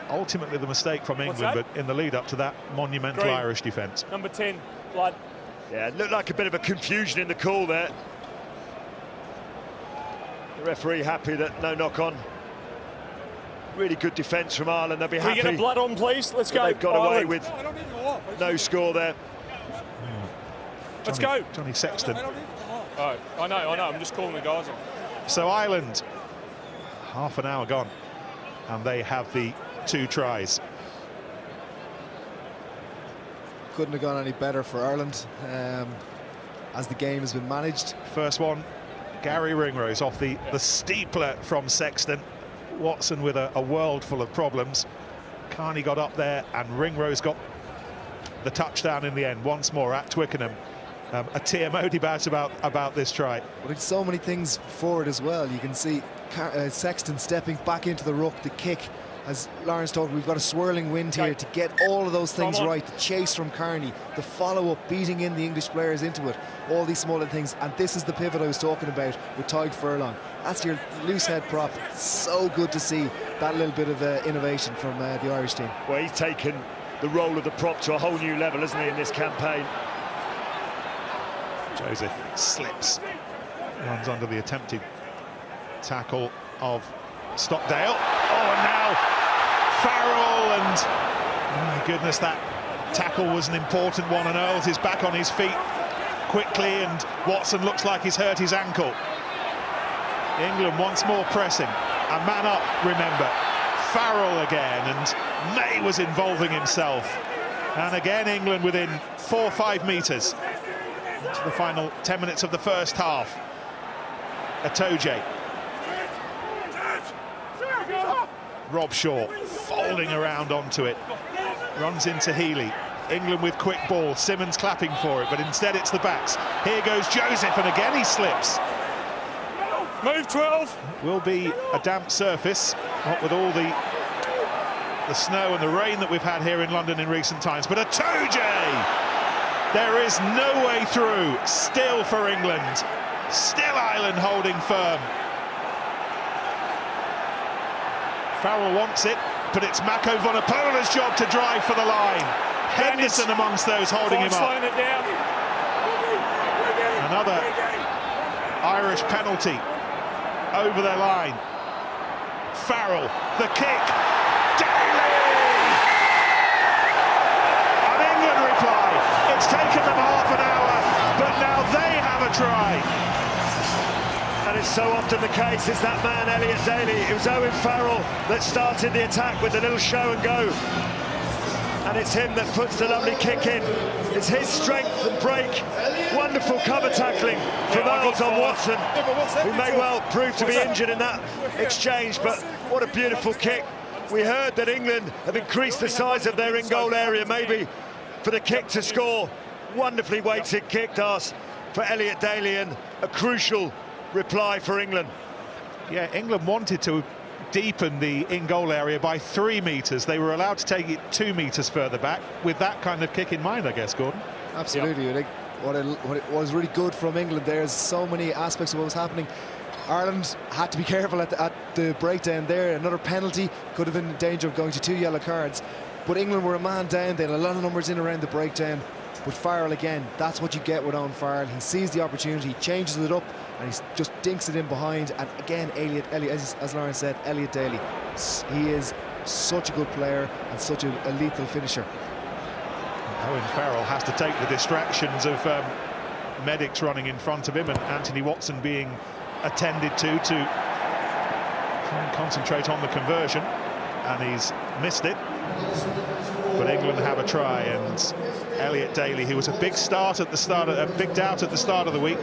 Ultimately the mistake from England, but in the lead-up to that, monumental Irish defence. Number 10, blood. Yeah, it looked like a bit of a confusion in the call there. The referee happy that no knock-on. Really good defence from Ireland. They'll be happy. Can we get a blood on, please? Let's go. They've got away with no score there. Let's go. Johnny Sexton. Oh, I know. I'm just calling the guys on. So Ireland, half an hour gone, and they have the 2 tries. Couldn't have gone any better for Ireland as the game has been managed. First one Gary Ringrose off the steepler from Sexton. Watson with a world full of problems. Carney got up there and Ringrose got the touchdown in the end once more at Twickenham. A TMO debate about this try. But it's so many things forward as well. You can see Sexton stepping back into the ruck, the kick. As Lawrence talked, we've got a swirling wind here to get all of those things right. The chase from Carney, the follow-up, beating in the English players into it, all these smaller things. And this is the pivot I was talking about with Tyg Furlong. That's your loose head prop. So good to see that little bit of innovation from the Irish team. Well, he's taken the role of the prop to a whole new level, hasn't he, in this campaign? Joseph slips, runs under the attempted tackle of Stockdale. Oh, and now Farrell, and oh my goodness, that tackle was an important one, and Earls is back on his feet quickly, and Watson looks like he's hurt his ankle. England once more pressing, a man up, remember. Farrell again, and May was involving himself, and again England within 4 or 5 metres into the final 10 minutes of the first half. Atoje, Rob Shaw folding around onto it, runs into Healy. England with quick ball, Simmons clapping for it, but instead it's the backs. Here goes Joseph, and again he slips. Move 12. Will be a damp surface, not with all the snow and the rain that we've had here in London in recent times, but Atoje! There is no way through, still for England. Still Ireland holding firm. Farrell wants it, but it's Mako Vonapola's job to drive for the line. Henderson amongst those holding him up. It down. Another Irish penalty over their line. Farrell, the kick. Daly! An England reply. It's taken them half an hour, but now they have a try. And it's so often the case, it's that man, Elliot Daly. It was Owen Farrell that started the attack with the little show and go. And it's him that puts the lovely kick in. It's his strength and break. Wonderful cover tackling from Earls on Watson, who may well prove to be injured in that exchange, but what a beautiful kick. We heard that England have increased the size of their in-goal area, maybe for the kick to score. Wonderfully weighted kick, Das, for Elliot Daly, and a crucial reply for England. Yeah, England wanted to deepen the in-goal area by 3 metres. They were allowed to take it 2 metres further back with that kind of kick in mind, I guess, Gordon. Absolutely. I think what it was really good from England, there's so many aspects of what was happening. Ireland had to be careful at the breakdown there. Another penalty, could have been in danger of going to 2 yellow cards. But England were a man down. They had a lot of numbers in around the breakdown. But Farrell, again, that's what you get with Owen Farrell. He sees the opportunity, changes it up, and he just dinks it in behind. And again, Elliot, as Lawrence said, Elliot Daly, he is such a good player and such a lethal finisher. Owen Farrell has to take the distractions of medics running in front of him and Anthony Watson being attended to try and concentrate on the conversion, and he's missed it. But England have a try, and Elliot Daly, who was a big doubt at the start of the week,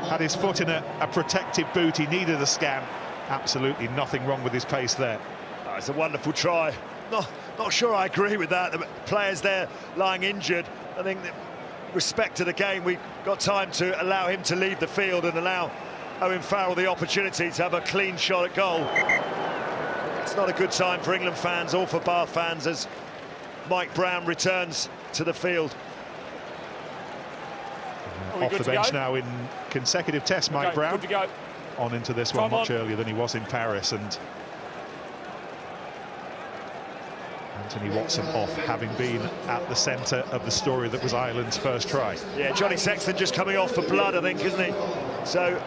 had his foot in a protective boot. He needed a scan. Absolutely nothing wrong with his pace there. Oh, it's a wonderful try. Not sure I agree with that. The players there lying injured. I think that respect to the game, we've got time to allow him to leave the field and allow Owen Farrell the opportunity to have a clean shot at goal. It's not a good sign for England fans or for Bath fans as Mike Brown returns to the field. Off the bench now in consecutive tests, Mike Brown. Good to go. On into this one much earlier than he was in Paris, and Anthony Watson off, having been at the centre of the story that was Ireland's first try. Yeah, Johnny Sexton just coming off for blood, I think, isn't he? So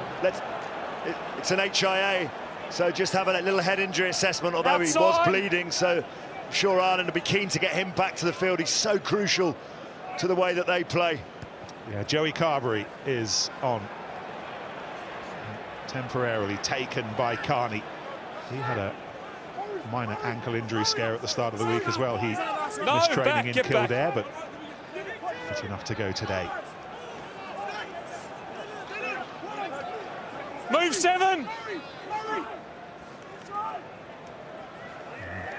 it's an HIA, so just having a little head injury assessment, although he was bleeding, so I'm sure Ireland will be keen to get him back to the field. He's so crucial to the way that they play. Yeah, Joey Carberry is on, temporarily taken by Carney. He had a minor ankle injury scare at the start of the week as well. He missed training in Kildare, but it's enough to go today. Move 7.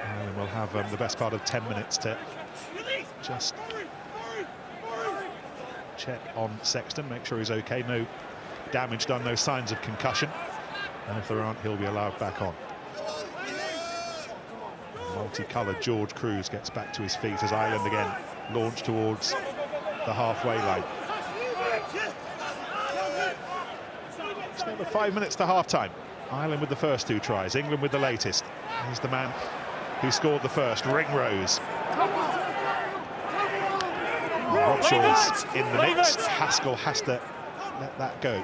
And we'll have the best part of 10 minutes to just check on Sexton, make sure he's okay, no damage done, no signs of concussion, and if there aren't, he'll be allowed back on. Multicoloured George Cruz gets back to his feet as Ireland again launch towards the halfway line. It's over 5 minutes to half-time. Ireland with the first 2 tries, England with the latest. Here's the man who scored the first, Ringrose. Robshaw's in the mix. Haskell has to let that go.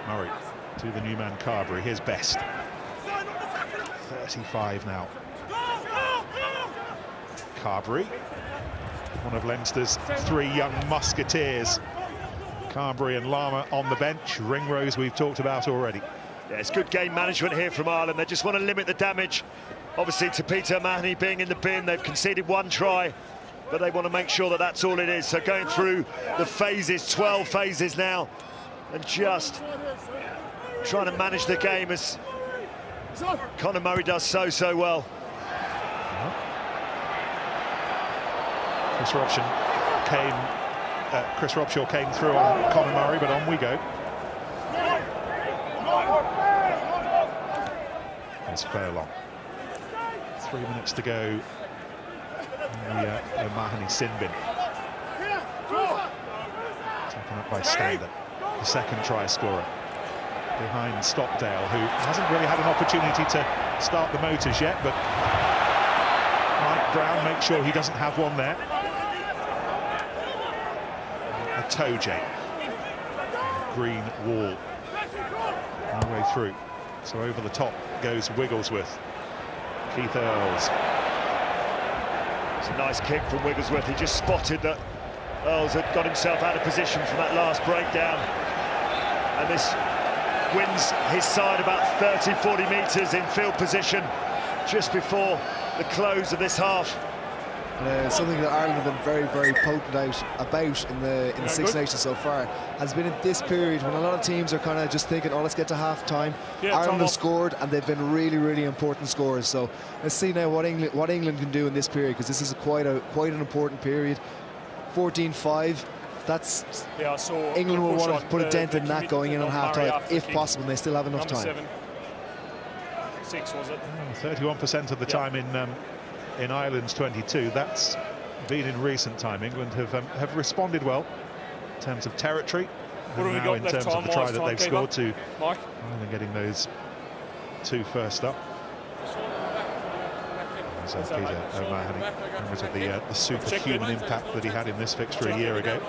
Murray to the new man Carberry, his best. 35 now. Carberry, one of Leinster's 3 young musketeers. Carberry and Lama on the bench. Ringrose we've talked about already. Yeah, it's good game management here from Ireland. They just want to limit the damage. Obviously, to Peter O'Mahony being in the bin, they've conceded 1 try, but they want to make sure that that's all it is. So going through the phases, 12 phases now, and just trying to manage the game as Conor Murray does so well. Chris Robshaw came through on Conor Murray, but on we go. There's Furlong. 3 minutes to go in the O'Mahony sin bin. Taken up by Stander, the second try scorer, behind Stockdale, who hasn't really had an opportunity to start the motors yet, but Mike Brown makes sure he doesn't have one there. Toje, green wall, all the way through. So over the top goes Wigglesworth. Keith Earls. It's a nice kick from Wigglesworth. He just spotted that Earls had got himself out of position from that last breakdown. And this wins his side about 30-40 metres in field position just before the close of this half. Something that Ireland have been very potent about in the Six Nations so far has been in this period when a lot of teams are kind of just thinking, oh, let's get to half-time. Ireland have scored, and they've been really important scores. So let's see now what England can do in this period, because this is quite an important period. 14-5. That's England will want to put a dent in that going in on half-time if possible, and they still have enough time. 6 was it? 31% of the time in Ireland's 22. That's been in recent time. England have responded well in terms of territory. What have we got in terms of the try that they've scored to Mike? Ireland getting those 2 first up. So Peter O'Mahony, members of the superhuman impact that he had in this fixture a year ago.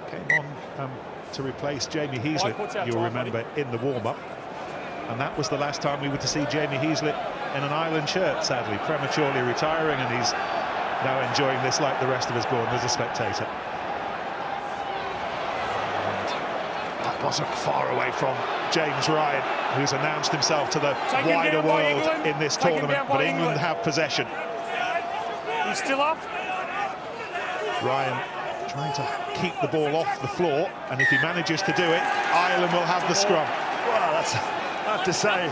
Came on to replace Jamie Heaslett, you'll remember, in the warm-up. And that was the last time we were to see Jamie Heaslett in an Ireland shirt, sadly, prematurely retiring, and he's now enjoying this like the rest of us Gordon as a spectator. And that wasn't far away from James Ryan, who's announced himself to the wider world in this tournament, but England have possession. He's still up. Ryan trying to keep the ball off the floor, and if he manages to do it, Ireland will have the scrum. Well, that's... I have to say,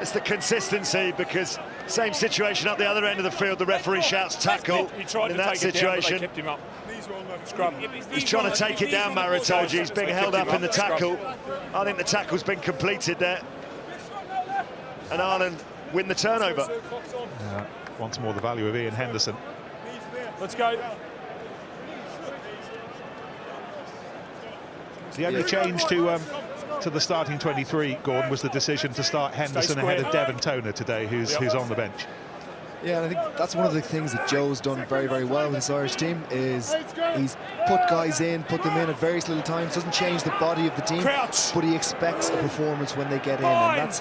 it's the consistency, because same situation up the other end of the field, the referee shouts tackle. He tried in to that take situation. It down, but they kept him up. Scrum. He's trying to take it down, Maritoji. He's being held up in the tackle. I think the tackle's been completed there. And Ireland win the turnover. Once more, the value of Ian Henderson. Let's go. The only change to the starting 23, Gordon, was the decision to start Henderson ahead of Devon Toner today, who's on the bench. Yeah, and I think that's one of the things that Joe's done very well with this Irish team, is he's put guys in, put them in at various little times, doesn't change the body of the team, but he expects a performance when they get in, and that's,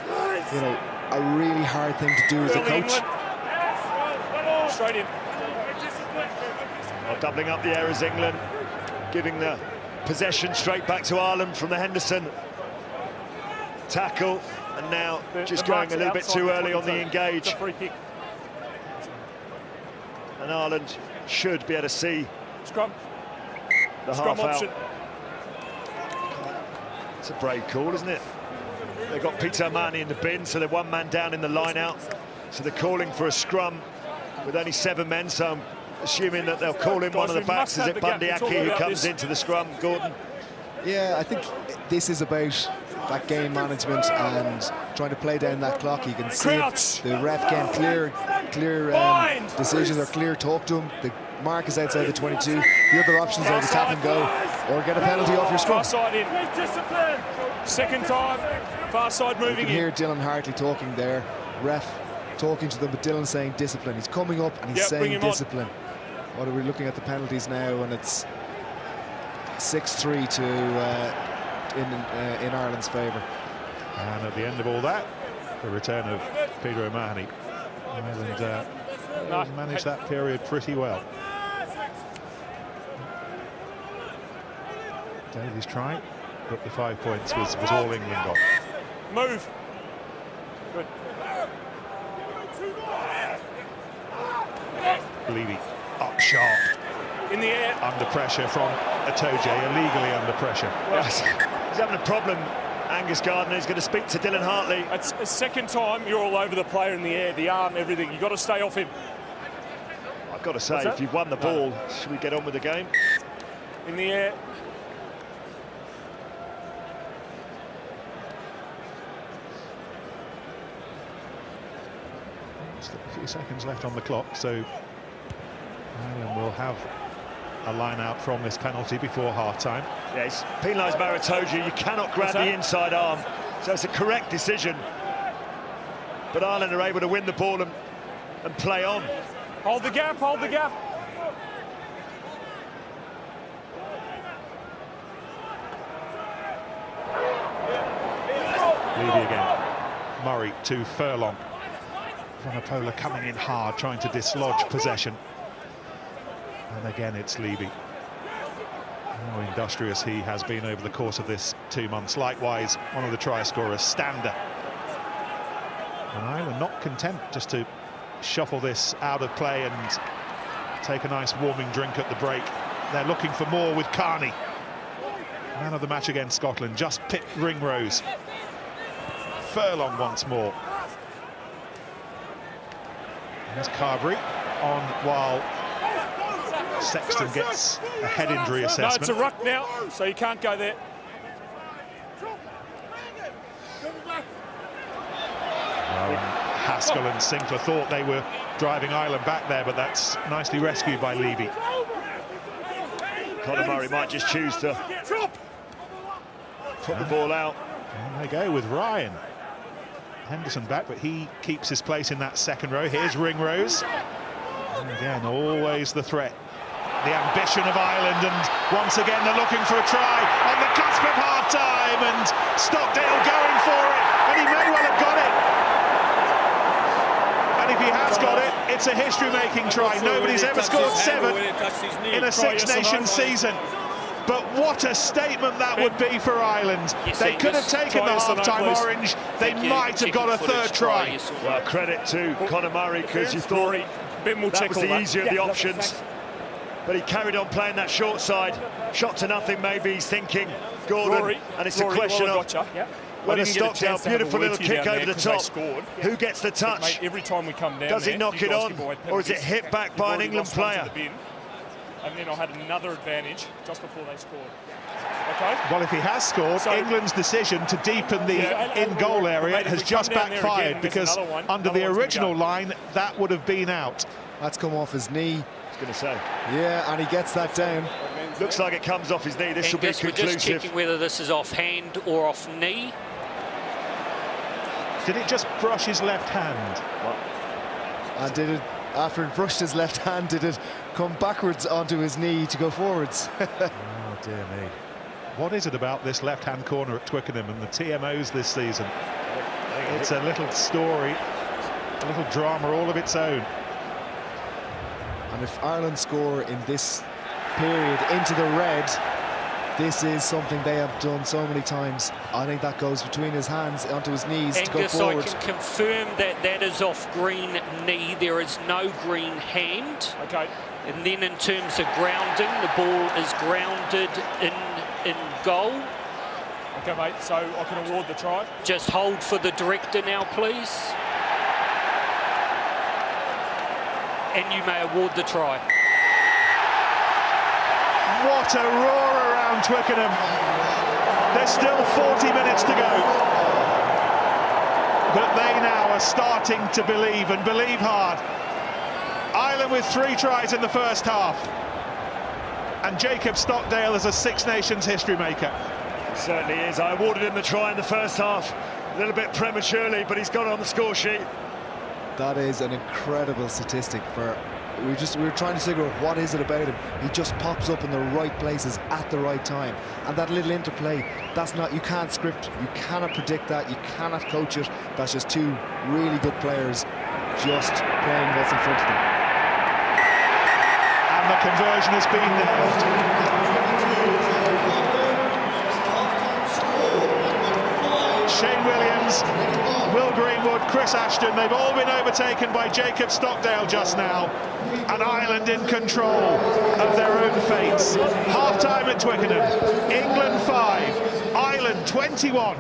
you know, a really hard thing to do as a coach. Straight in. Well, doubling up the errors, England, giving the possession straight back to Ireland from the Henderson tackle, and now just going a little bit too early on the engage. Free kick. And Ireland should be able to see Scrum. the Scrum half option. out. It's a brave call, isn't it? They've got Peter Amani in the bin, so they're one man down in the line-out. So they're calling for a scrum with only 7 men, so I'm assuming that they'll call in one of the backs. Is it Bundy Aki who comes into the scrum, Gordon? Yeah, I think this is about that game management and trying to play down that clock. You can see it, the ref getting clear decisions or clear talk to him. The mark is outside the 22. The other options are to tap and go or get a penalty off your scrum. Far side in. Second time, far side moving in. You can hear Dylan Hartley talking there. Ref talking to them, but Dylan saying discipline. He's coming up and he's saying discipline. What are we looking at the penalties now? And it's 6-3 to in Ireland's favour. And at the end of all that, the return of Peter O'Mahony. Ireland managed that period pretty well. Daly's try, but the 5 points was all England got. Move. Good. Levy up sharp. In the air. Under pressure from Itoje, illegally under pressure. Well, he's having a problem, Angus Gardner. He's going to speak to Dylan Hartley. It's a second time you're all over the player in the air, the arm, everything. You've got to stay off him. I've got to say, if you've won the ball, should we get on with the game? In the air. Just a few seconds left on the clock, so Ireland will have a line out from this penalty before half-time. Yeah, he's penalised Maritoji. You cannot grab the inside arm, so it's a correct decision. But Ireland are able to win the ball and play on. Hold the gap, hold the gap. Levy again. Murray to Furlong. Vanapola coming in hard, trying to dislodge possession. And again, it's Levy. How industrious he has been over the course of this 2 months. Likewise, one of the try scorers, Stander. And Ireland not content just to shuffle this out of play and take a nice warming drink at the break. They're looking for more with Carney. Man of the match against Scotland, just picked Ringrose. Furlong once more. There's Carberry on while Sexton gets a head injury assessment. No, it's a ruck now, so you can't go there. Haskell and Sinclair thought they were driving Ireland back there, but that's nicely rescued by Levy. Conor Murray might just choose to put the ball out. And they go with Ryan. Henderson back, but he keeps his place in that second row. Here's Ringrose. And again, always the threat. The ambition of Ireland, and once again they're looking for a try on the cusp of half-time, and Stockdale going for it, and he may well have got it. And if he has got it, it's a history-making try. Nobody's ever scored 7 in a Six Nations season. But what a statement that would be for Ireland. They could have taken the half-time orange. They might have got a third try. Well, credit to Conor Murray, because you thought that was the easier of the options. But he carried on playing that short side. Shot to nothing, maybe he's thinking, Gordon. And it's a question of whether Stockdale, beautiful little kick over the top. Who gets the touch? Every time we come down, does he knock it on, or is it hit back by an England player? And then I had another advantage just before they scored. Okay. Well, if he has scored, England's decision to deepen the in-goal area has just backfired, again, because under the original line, that would have been out. That's come off his knee. I was going to say. Yeah, and he gets that down. Looks like it comes off his knee. This will be conclusive. We're just checking whether this is off hand or off knee. Did it just brush his left hand? And did it, after it brushed his left hand, did it come backwards onto his knee to go forwards? Oh, dear me. What is it about this left-hand corner at Twickenham and the TMOs this season? It's a little story, a little drama all of its own. And if Ireland score in this period into the red, This is something they have done so many times. I think that goes between his hands onto his knees to go forward. I can confirm that that is off green knee. There is no green hand. Okay. And then in terms of grounding, the ball is grounded in goal. Okay, mate, so I can award the try. Just hold for the director now, please. And you may award the try. What a roar around Twickenham. There's still 40 minutes to go. But they now are starting to believe, and believe hard. Ireland with 3 tries in the first half. And Jacob Stockdale is a Six Nations history maker. He certainly is. I awarded him the try in the first half a little bit prematurely, but he's got it on the score sheet. That is an incredible statistic for... We were trying to figure out what is it about him. He just pops up in the right places at the right time. And that little interplay, that's not... You can't script. You cannot predict that. You cannot coach it. That's just 2 really good players just playing what's in front of them. And the conversion has been nailed. Shane Williams, Will Greenwood, Chris Ashton, they've all been overtaken by Jacob Stockdale just now. And Ireland in control of their own fates. Half-time at Twickenham. England 5, Ireland 21.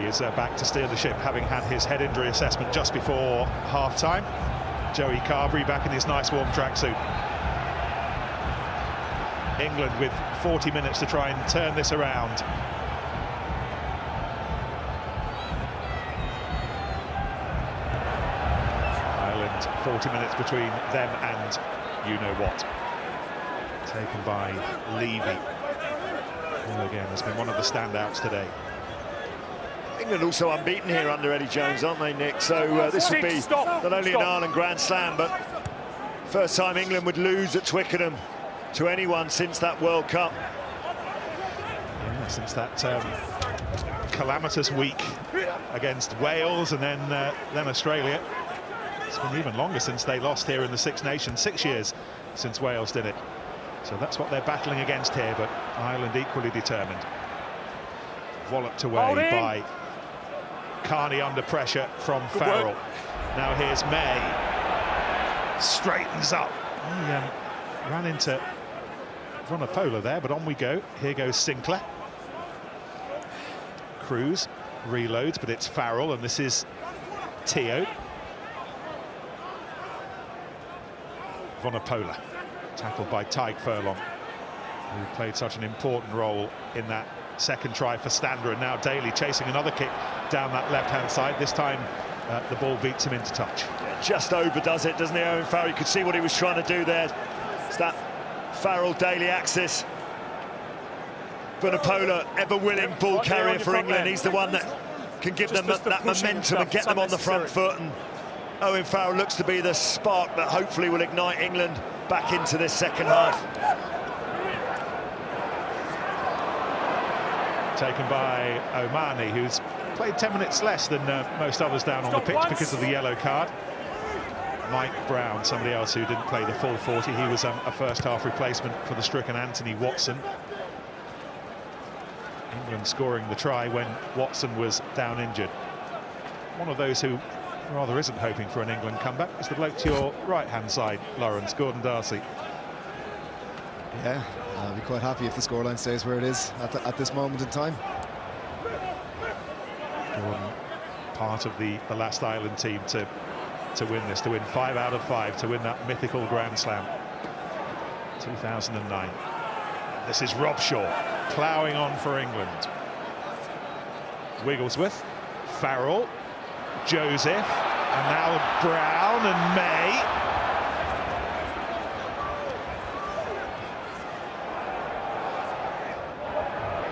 Is back to steer the ship, having had his head injury assessment just before half-time. Joey Carberry back in his nice warm tracksuit. England with 40 minutes to try and turn this around. 40 minutes between them and you-know-what. Taken by Levy, who again has been one of the standouts today. England also unbeaten here under Eddie Jones, aren't they, Nick? So this would be not only an Ireland Grand Slam, but first time England would lose at Twickenham to anyone since that World Cup. Yeah, since that calamitous week against Wales and then Australia. It's been even longer since they lost here in the Six Nations, 6 years since Wales did it. So that's what they're battling against here, but Ireland equally determined. Walloped away by Carney under pressure from Farrell. Now here's May. Straightens up. He ran into Vunipola there, but on we go. Here goes Sinclair. Cruz reloads, but it's Farrell, and this is Teo. Vunipola, tackled by Tyke Furlong, who played such an important role in that second try for Stander, and now Daly chasing another kick down that left-hand side. This time the ball beats him into touch. Just overdoes it, doesn't he, Owen Farrell? You could see what he was trying to do there. It's that Farrell-Daly axis. Vunipola, ever-willing ball carrier for England. He's the one that can give them that momentum and get them on the front foot. And Owen Farrell looks to be the spark that hopefully will ignite England back into this second half. Taken by Omani, who's played 10 minutes less than most others down on the pitch because of the yellow card. Mike Brown, somebody else who didn't play the full 40. He was a first-half replacement for the stricken Anthony Watson. England scoring the try when Watson was down injured. One of those who rather isn't hoping for an England comeback is the bloke to your right-hand side, Lawrence, Gordon Darcy. Yeah, I'll be quite happy if the scoreline stays where it is at this moment in time. Gordon, part of the last Ireland team to win this, to win 5 out of 5, to win that mythical Grand Slam. 2009. This is Robshaw ploughing on for England. Wigglesworth, Farrell, Joseph, and now Brown and May.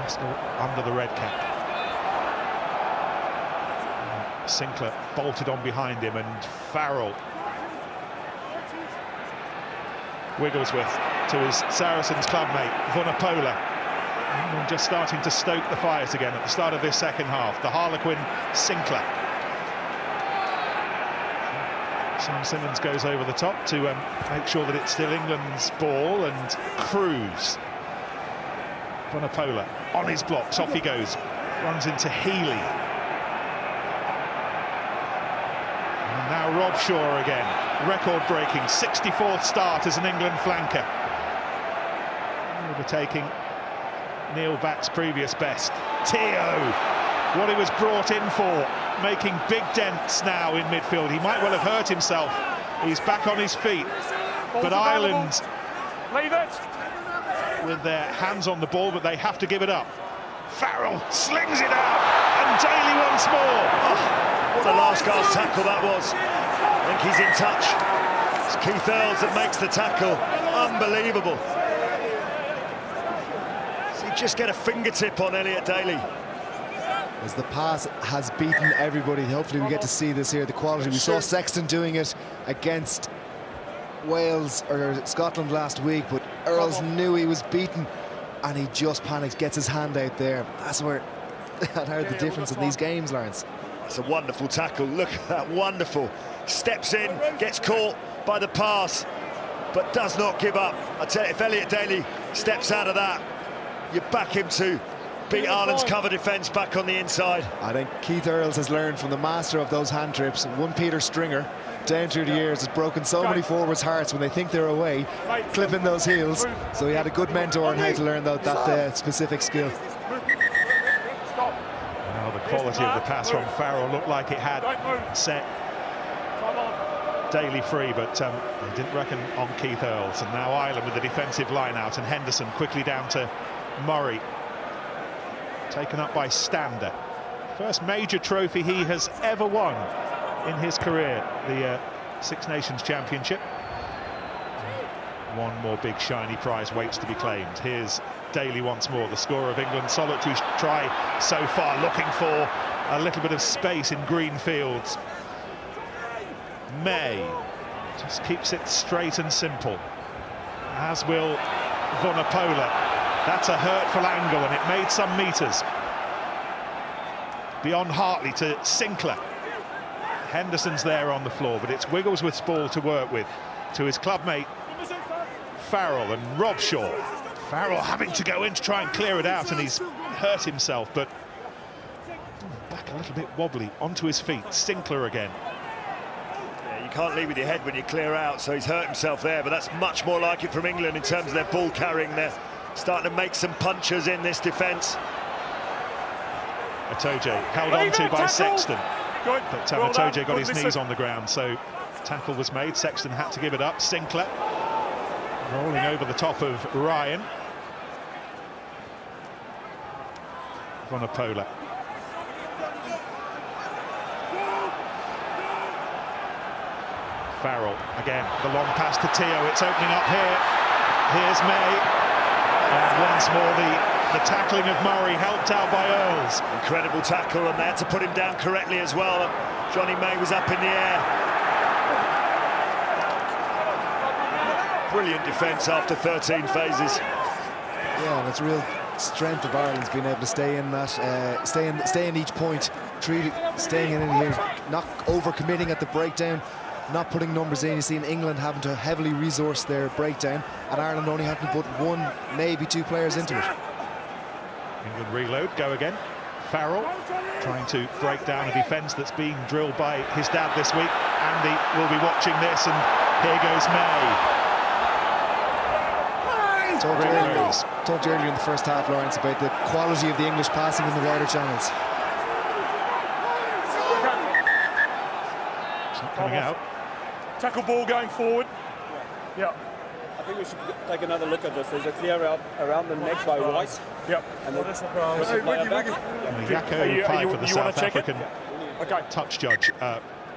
Haskell under the red cap. Sinclair bolted on behind him, and Farrell. Wigglesworth to his Saracens clubmate, Vunipola. And just starting to stoke the fires again at the start of this second half. The Harlequin Sinclair. Sam Simmons goes over the top to make sure that it's still England's ball, and Cruz. Vunipola on his blocks, off he goes, runs into Healy. And now Robshaw again, record-breaking 64th start as an England flanker. Overtaking Neil Back's previous best. Teo, what he was brought in for, making big dents now in midfield. He might well have hurt himself. He's back on his feet. But Ireland, leave it, with their hands on the ball, but they have to give it up. Farrell slings it out, and Daly once more. Oh, what a last-gasp tackle that was. I think he's in touch. It's Keith Earls that makes the tackle. Unbelievable. So you just get a fingertip on Elliot Daly. As the pass has beaten everybody, hopefully we get to see this here, the quality. We saw Sexton doing it against Wales or Scotland last week, but Earls knew he was beaten and he just panics, gets his hand out there. That's where that heard the difference in these games, Lawrence. It's a wonderful tackle. Look at that, wonderful. Steps in, gets caught by the pass, but does not give up. I tell you, if Elliot Daly steps out of that, you back him to beat Ireland's cover defence back on the inside. I think Keith Earls has learned from the master of those hand trips. One Peter Stringer, down through the years, has broken so many forwards' hearts when they think they're away, clipping those heels. So he had a good mentor on how to learn that specific skill. Well, the quality of the pass from Farrell looked like it had set Daly free, but they didn't reckon on Keith Earls. And now Ireland with the defensive line out, and Henderson quickly down to Murray. Taken up by Stander. First major trophy he has ever won in his career, the Six Nations Championship. One more big shiny prize waits to be claimed. Here's Daly once more, the scorer of England's solitary try so far, looking for a little bit of space in green fields. May just keeps it straight and simple, as will Vunipola. That's a hurtful angle, and it made some metres. Beyond Hartley to Sinclair. Henderson's there on the floor, but it's Wigglesworth's ball to work with, to his clubmate Farrell and Robshaw. Farrell having to go in to try and clear it out, and he's hurt himself, but back a little bit wobbly, onto his feet. Sinclair again. Yeah, you can't lead with your head when you clear out, so he's hurt himself there, but that's much more like it from England in terms of their ball carrying. They're starting to make some punches in this defence. Itoje held on to by Sexton, but Itoje got his knees in. on the ground, so tackle was made. Sexton had to give it up. Sinclair rolling over the top of Ryan. Vunipola. Farrell again, the long pass to Teo. It's opening up here. Here's May, and once more the tackling of Murray helped out by Earls. Incredible tackle, and they had to put him down correctly as well. Johnny May was up in the air. Brilliant defence after 13 phases. Yeah, and it's a real strength of Ireland's being able to stay in that, stay in each point, staying in here, not over-committing at the breakdown, not putting numbers in. You see in England having to heavily resource their breakdown, and Ireland only having to put one, maybe two players into it. England reload, go again. Farrell trying to break down a defence that's being drilled by his dad this week. Andy will be watching this, and here goes May. Talked earlier in the first half, Lawrence, about the quality of the English passing in the wider channels. It's not coming out. Tackle ball going forward. Yeah. I think we should take another look at this. There's a clear out around the neck by White. Yep. And then Yako Pai for the South African touch judge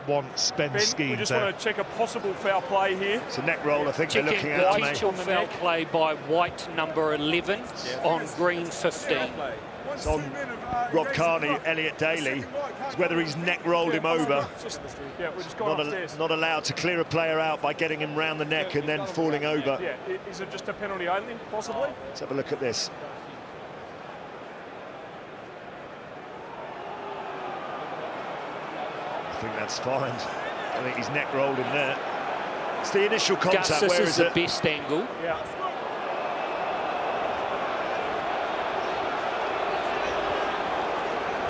wants Ben Skeen. We just want to check a possible foul play here. It's a neck roll, I think they're looking at. Potential foul play by White, number 11, on green 15. It's on Rob Kearney, Elliot Daly. It's whether he's neck rolled him over. Not allowed to clear a player out by getting him round the neck and then falling over. Yeah, is it just a penalty only, possibly? Let's have a look at this. I think that's fine. I think he's neck rolled him there. It's the initial contact. Gus, this where is is the it? best angle. Yeah.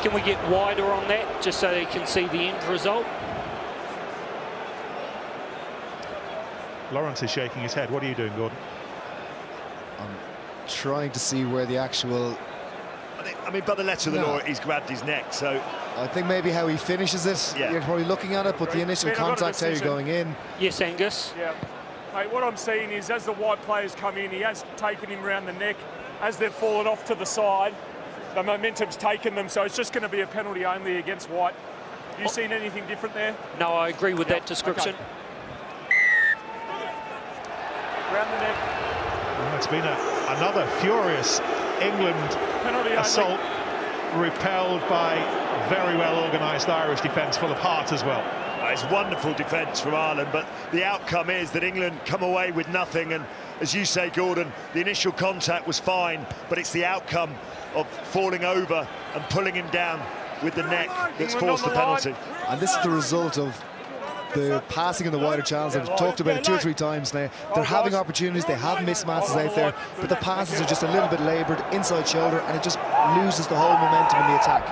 Can we get wider on that, just so they can see the end result? Lawrence is shaking his head. What are you doing, Gordon? I'm trying to see where the actual... I mean, by the letter of the law, he's grabbed his neck, so... I think maybe how he finishes it, you're probably looking at it, but the initial contact, how you're going in... Yes, Angus? Yeah. Mate, what I'm seeing is, as the White players come in, he has taken him round the neck. As they've fallen off to the side, the momentum's taken them, so it's just going to be a penalty only against White. Have you seen anything different there? No, I agree with that description. Okay. Round the neck. Well, it's been another furious England penalty assault, repelled by very well organised Irish defence, full of heart as well. It's wonderful defence from Ireland, but the outcome is that England come away with nothing, and as you say, Gordon, the initial contact was fine, but it's the outcome of falling over and pulling him down with the neck that's forced the penalty. And this is the result of the passing in the wider channels. I've talked about it 2 or 3 times now. They're having opportunities, they have mismatches out there, but the passes are just a little bit laboured, inside shoulder, and it just loses the whole momentum in the attack.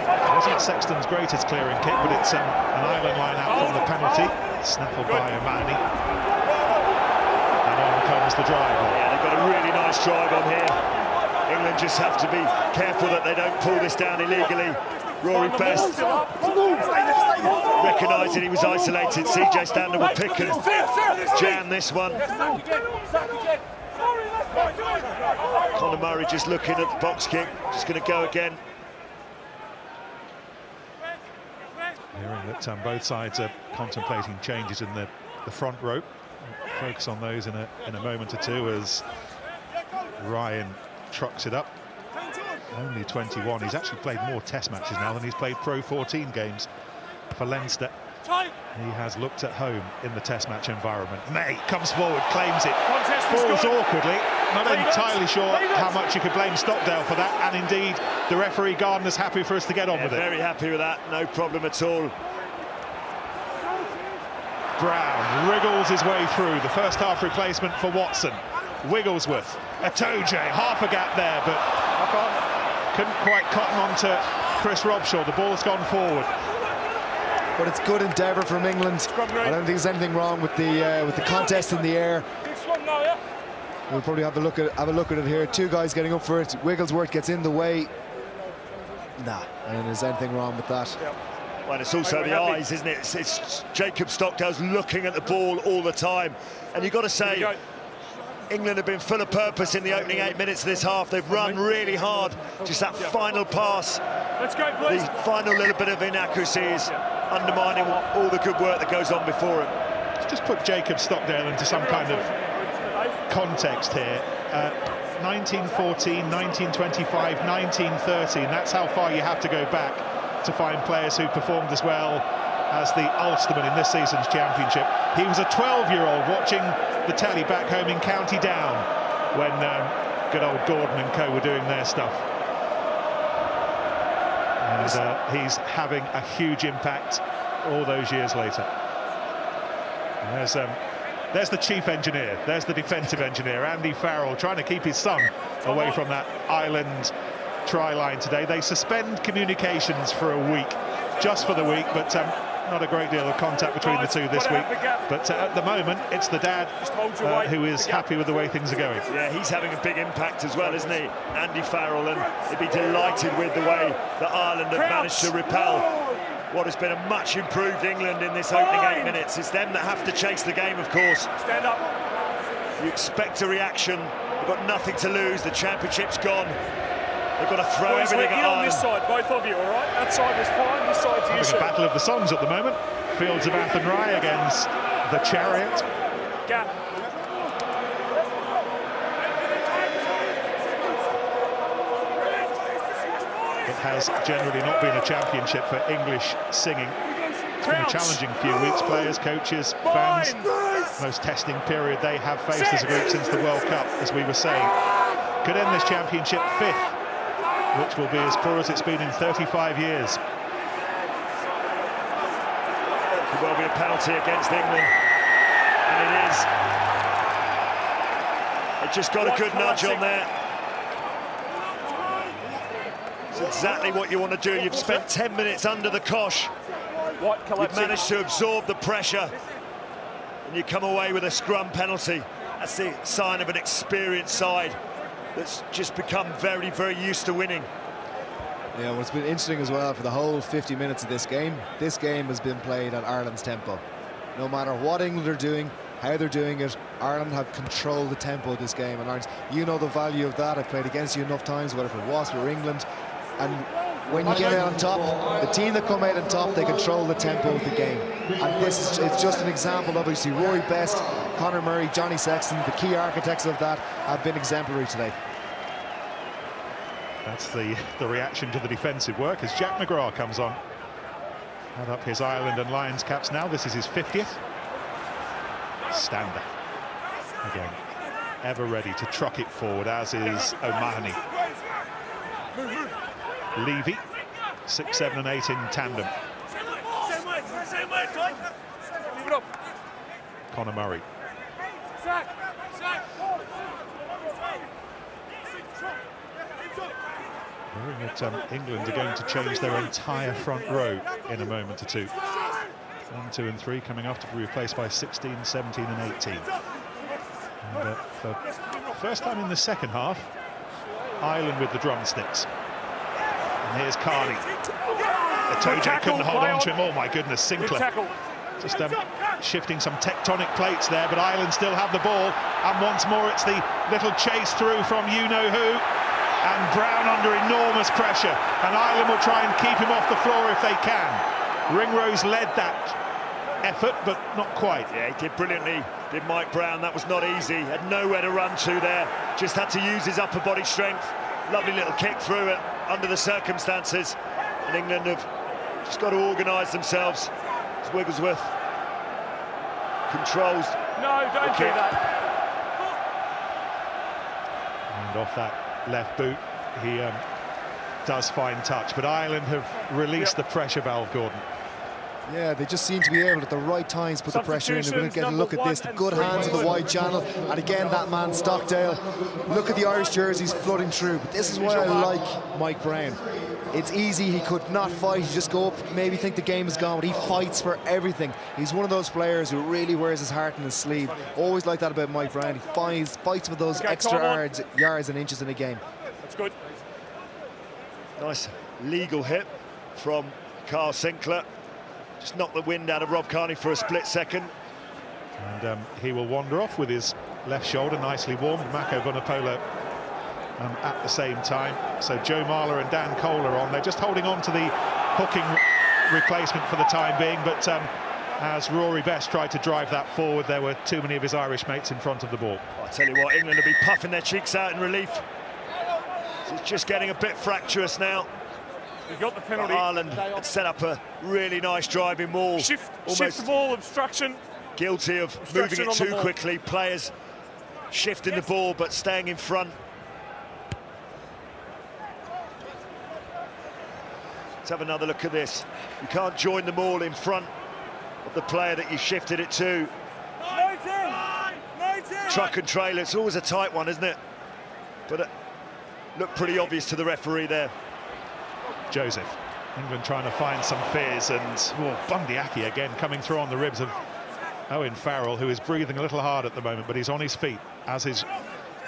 It wasn't Sexton's greatest clearing kick, but it's an Ireland line out from the penalty. Snaffled by O'Mahony. And on comes the drive. Yeah, they've got a really nice drive on here. England just have to be careful that they don't pull this down illegally. Rory Best recognising he was isolated. CJ Stander will pick and jam this one. Conor Murray just looking at the box kick, just going to go again. Hearing that both sides are contemplating changes in the front row. We'll focus on those in a moment or two as Ryan trucks it up. Only 21. He's actually played more Test matches now than he's played Pro 14 games for Leinster. He has looked at home in the Test match environment. May comes forward, claims it, falls awkwardly. Not entirely sure how much you could blame Stockdale for that, and indeed the referee Gardner's happy for us to get on with it. Very happy with that, no problem at all. Brown wriggles his way through. The first half replacement for Watson. Wigglesworth, Atoje, half a gap there, but couldn't quite cotton on to Chris Robshaw. The ball's gone forward. But it's good endeavour from England. I don't think there's anything wrong with the contest in the air. We'll probably have a look at it here. Two guys getting up for it. Wigglesworth gets in the way. Nah, I don't think there's anything wrong with that. Well, it's also the eyes, isn't it? It's Jacob Stockdale's looking at the ball all the time. And you've got to say, England have been full of purpose in the opening 8 minutes of this half. They've run really hard. Just that final pass, the final little bit of inaccuracies, undermining all the good work that goes on before him. Let's just put Jacob Stockdale into some kind of context here. 1914, 1925, 1913. That's how far you have to go back to find players who performed as well as the Ulsterman in this season's championship. He was a 12-year-old watching the telly back home in County Down when good old Gordon and co were doing their stuff. And he's having a huge impact all those years later. And there's the chief engineer, there's the defensive engineer, Andy Farrell, trying to keep his son away from that Ireland try line today. They suspend communications for a week, just for the week, but not a great deal of contact between the two this week. But at the moment, it's the dad who is happy with the way things are going. Yeah, he's having a big impact as well, isn't he, Andy Farrell? And he'd be delighted with the way that Ireland have managed to repel what has been a much improved England in this opening 8 minutes. It's them that have to chase the game, of course. Stand up. You expect a reaction. They've got nothing to lose. The championship's gone. They've got to throw everything at Ireland. On this side, both of you, all right? That side is fine, this side's the issue. A battle of the songs at the moment. Fields of Athenry against the Chariot. Gap. It has generally not been a championship for English singing. It's been a challenging few weeks. Players, coaches, fans. Most testing period they have faced as a group since the World Cup, as we were saying. Could end this championship 5th, which will be as poor as it's been in 35 years. Could well be a penalty against England, and it is. It just got a good nudge on there. It's exactly what you want to do. You've spent 10 minutes under the cosh. You've managed to absorb the pressure, and you come away with a scrum penalty. That's the sign of an experienced side that's just become very, very used to winning. Yeah, what's been interesting as well for the whole 50 minutes of this game has been played at Ireland's tempo. No matter what England are doing, how they're doing it, Ireland have controlled the tempo of this game. And Ireland, you know the value of that. I've played against you enough times, whether it was or England. And when you get out on top, the team that come out on top, they control the tempo of the game. And this is it's just an example. Obviously, Rory Best, Conor Murray, Johnny Sexton, the key architects of that, have been exemplary today. That's the reaction to the defensive work as Jack McGrath comes on. Had up his Ireland and Lions caps now. This is his 50th. Stander. Again, ever ready to truck it forward, as is O'Mahony. Levy, 6, 7 and 8 in tandem. Conor Murray. Hearing that England are going to change their entire front row in a moment or two. 1, 2 and 3 coming up to be replaced by 16, 17 and 18. And for the first time in the second half, Ireland with the drumsticks. And here's Carney. Atoje couldn't hold on to him. Oh my goodness, Sinclair. Just shifting some tectonic plates there, but Ireland still have the ball. And once more it's the little chase through from you-know-who. And Brown under enormous pressure. And Ireland will try and keep him off the floor if they can. Ringrose led that effort, but not quite. Yeah, he did brilliantly, did Mike Brown. That was not easy. Had nowhere to run to there. Just had to use his upper body strength. Lovely little kick through it under the circumstances. And England have just got to organise themselves. As Wigglesworth controls. No, don't do that. And off that left boot, he does find touch. But Ireland have released the pressure valve, Gordon. Yeah, they just seem to be able at the right times to put the pressure in. We're going to get a look at this. The good hands in the wide channel. And again, that man, Stockdale. Look at the Irish jerseys flooding through. But this is why I like Mike Brown. It's easy. He could not fight. He just go up, maybe think the game is gone, but he fights for everything. He's one of those players who really wears his heart in his sleeve. Always like that about Mike Brown. He fights for those extra yards and inches in a game. That's good. Nice legal hit from Carl Sinclair. Just knocked the wind out of Rob Kearney for a split second. And he will wander off with his left shoulder nicely warmed. Mako Vunipola at the same time. So Joe Marler and Dan Cole are on. They're just holding on to the hooking replacement for the time being, but as Rory Best tried to drive that forward, there were too many of his Irish mates in front of the ball. I'll tell you what, England will be puffing their cheeks out in relief. It's just getting a bit fractious now. You got the penalty. Ireland had set up a really nice driving maul. Shift the ball, obstruction. Guilty of moving it too quickly. Players shifting the ball but staying in front. Let's have another look at this. You can't join the maul in front of the player that you shifted it to. Truck and trailer, it's always a tight one, isn't it? But it looked pretty obvious to the referee there. Joseph, England trying to find some fears, and Bundy Aki again coming through on the ribs of Owen Farrell, who is breathing a little hard at the moment, but he's on his feet, as is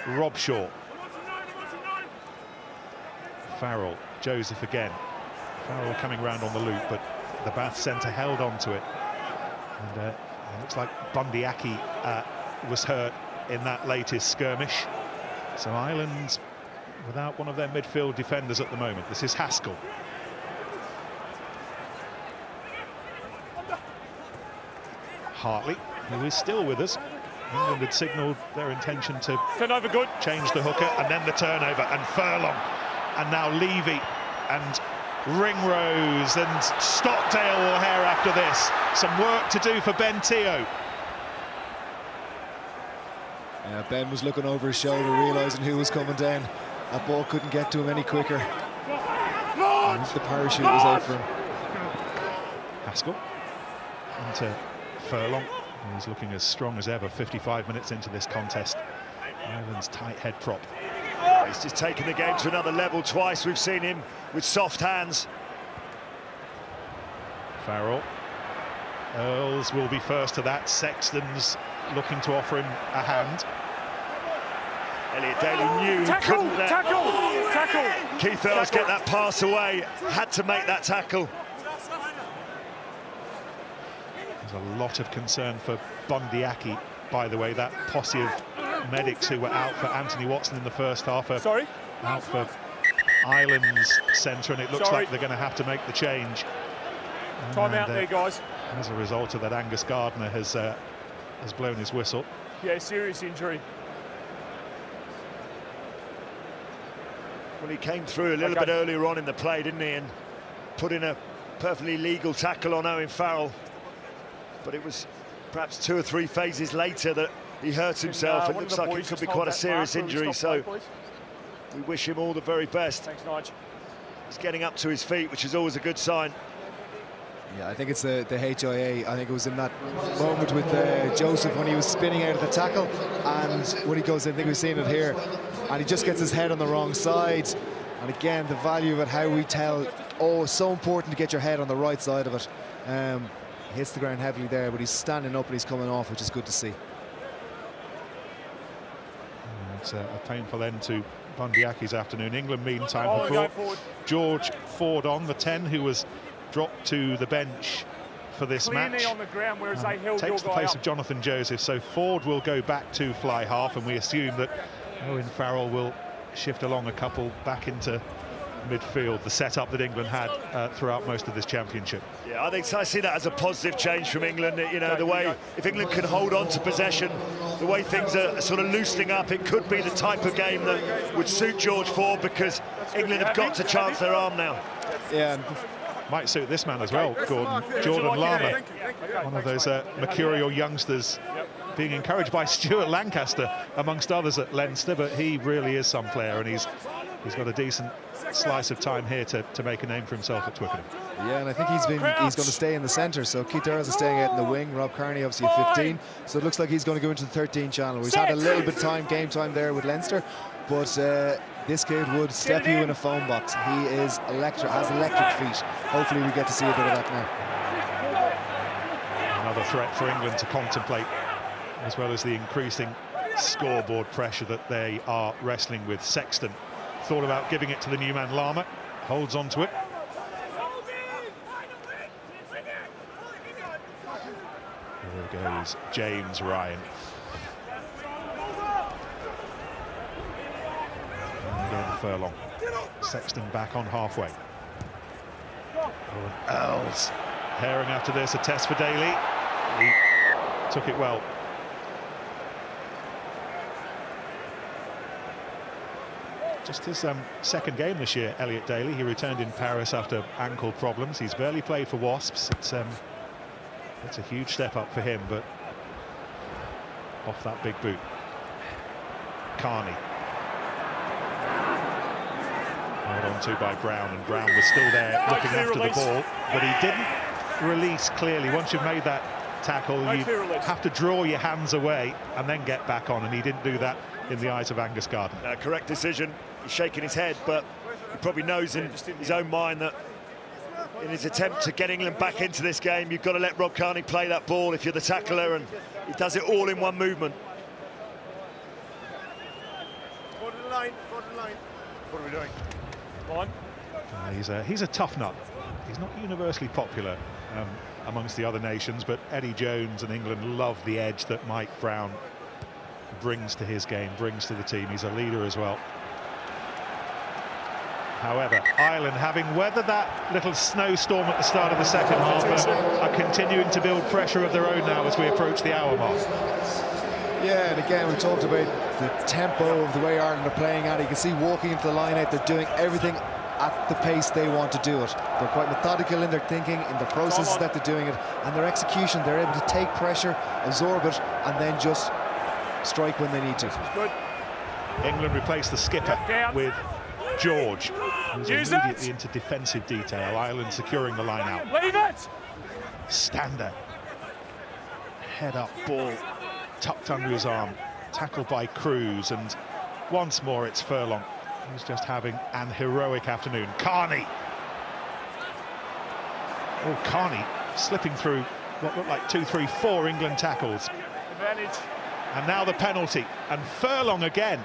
Rob Shaw. Farrell, Joseph again. Farrell coming round on the loop, but the Bath centre held on to it. And it looks like Bundy Aki was hurt in that latest skirmish. So Ireland without one of their midfield defenders at the moment. This is Haskell. Hartley, who is still with us. England had signalled their intention to turnover good, change the hooker, and then the turnover, and Furlong, and now Levy, and Ringrose, and Stockdale will hair after this. Some work to do for Ben Teo. Yeah, Ben was looking over his shoulder, realising who was coming down. That ball couldn't get to him any quicker. And the parachute was out for him. Haskell into Furlong. He's looking as strong as ever, 55 minutes into this contest. Ireland's tight head prop. He's just taken the game to another level. Twice we've seen him with soft hands. Farrell. Earls will be first to that. Sexton's looking to offer him a hand. Elliot Daly knew he couldn't let tackle. Keith Earls get that pass away. Had to make that tackle. There's a lot of concern for Bundy Aki, by the way. That posse of medics who were out for Anthony Watson in the first half are out for Ireland's centre, and it looks like they're going to have to make the change. Time out there, guys. As a result of that, Angus Gardner has blown his whistle. Yeah, serious injury. Well, he came through a little bit earlier on in the play, didn't he, and put in a perfectly legal tackle on Owen Farrell. But it was perhaps 2 or 3 phases later that he hurt himself. It looks like it could be quite a serious injury, so we wish him all the very best. Thanks, Nigel. He's getting up to his feet, which is always a good sign. Yeah, I think it's the HIA. I think it was in that moment with Joseph when he was spinning out of the tackle, and when he goes in, I think we've seen it here, and he just gets his head on the wrong side. And again, the value of it, how we tell, it's so important to get your head on the right side of it. He hits the ground heavily there, but he's standing up and he's coming off, which is good to see. It's a painful end to Bundy Aki's afternoon. England, meantime, have brought George Ford on, the 10, who was dropped to the bench for this match. On the ground, whereas they held takes the place of Jonathan Joseph, so Ford will go back to fly half, and we assume that Owen Farrell will shift along a couple back into midfield, the setup that England had throughout most of this championship. Yeah, I see that as a positive change from England. You know, the way, if England can hold on to possession, the way things are sort of loosening up, it could be the type of game that would suit George Ford, because England have got to chance their arm now. Yeah. Might suit this man as well, Gordon. Jordan Lama, one of those mercurial youngsters, being encouraged by Stuart Lancaster, amongst others, at Leinster, but he really is some player, and he's got a decent slice of time here to make a name for himself at Twickenham. Yeah, and I think he's going to stay in the centre. So Keith Earls is staying out in the wing. Rob Kearney obviously at 15. So it looks like he's going to go into the 13 channel. He's had a little bit of game time there with Leinster, but this kid would step you in a phone box. He is electric, has electric feet. Hopefully we get to see a bit of that now. Another threat for England to contemplate, as well as the increasing scoreboard pressure that they are wrestling with. Sexton thought about giving it to the new man Lama, holds on to it. There goes James Ryan. And again Furlong. Sexton back on halfway. Earls herring after this, a test for Daly. He took it well. Just his second game this year, Elliot Daly. He returned in Paris after ankle problems. He's barely played for Wasps. It's a huge step up for him, but off that big boot. Carney. Held on to by Brown, and Brown was still there looking after the ball, but he didn't release clearly. Once you've made that tackle, you have to draw your hands away and then get back on, and he didn't do that in the eyes of Angus Gardner. Correct decision. He's shaking his head, but he probably knows in his own mind that in his attempt to get England back into this game, you've got to let Rob Kearney play that ball if you're the tackler, and he does it all in one movement. Forward the line, forward the line. What are we doing? He's a tough nut. He's not universally popular amongst the other nations, but Eddie Jones and England love the edge that Mike Brown brings to his game, brings to the team. He's a leader as well. However, Ireland, having weathered that little snowstorm at the start of the second half, are continuing to build pressure of their own now as we approach the hour mark. Yeah, and again, we talked about the tempo of the way Ireland are playing at it. You can see walking into the line-out, they're doing everything at the pace they want to do it. They're quite methodical in their thinking, in the processes that they're doing it, and their execution. They're able to take pressure, absorb it, and then just strike when they need to. England replaced the skipper with George, who's immediately into defensive detail. Ireland securing the line out. Leave it! Stander. Head up ball tucked under his arm, tackled by Cruz, and once more it's Furlong, who's just having an heroic afternoon. Carney. Oh, Carney slipping through what looked like 2, 3, 4 England tackles. Advantage. And now the penalty, and Furlong again.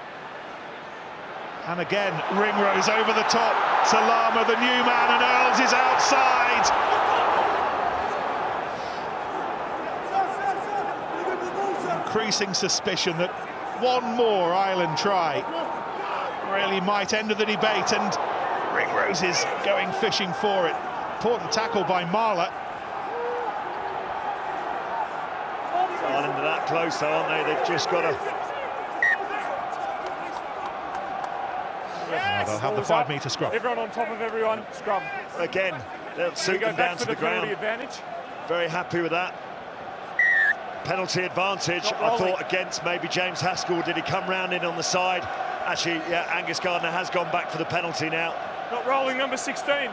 And again, Ringrose over the top to Lama, the new man, and Earls is outside. Increasing suspicion that one more Ireland try really might end the debate, and Ringrose is going fishing for it. Important tackle by Marler. Ireland are that close though, aren't they? They've just got to... Now they'll have the 5-metre scrum. Everyone on top of everyone, scrum. Again, they'll suit them down to the ground. Advantage. Very happy with that. Penalty advantage, I thought, against maybe James Haskell. Did he come round in on the side? Actually, yeah, Angus Gardner has gone back for the penalty now. Not rolling, number 16.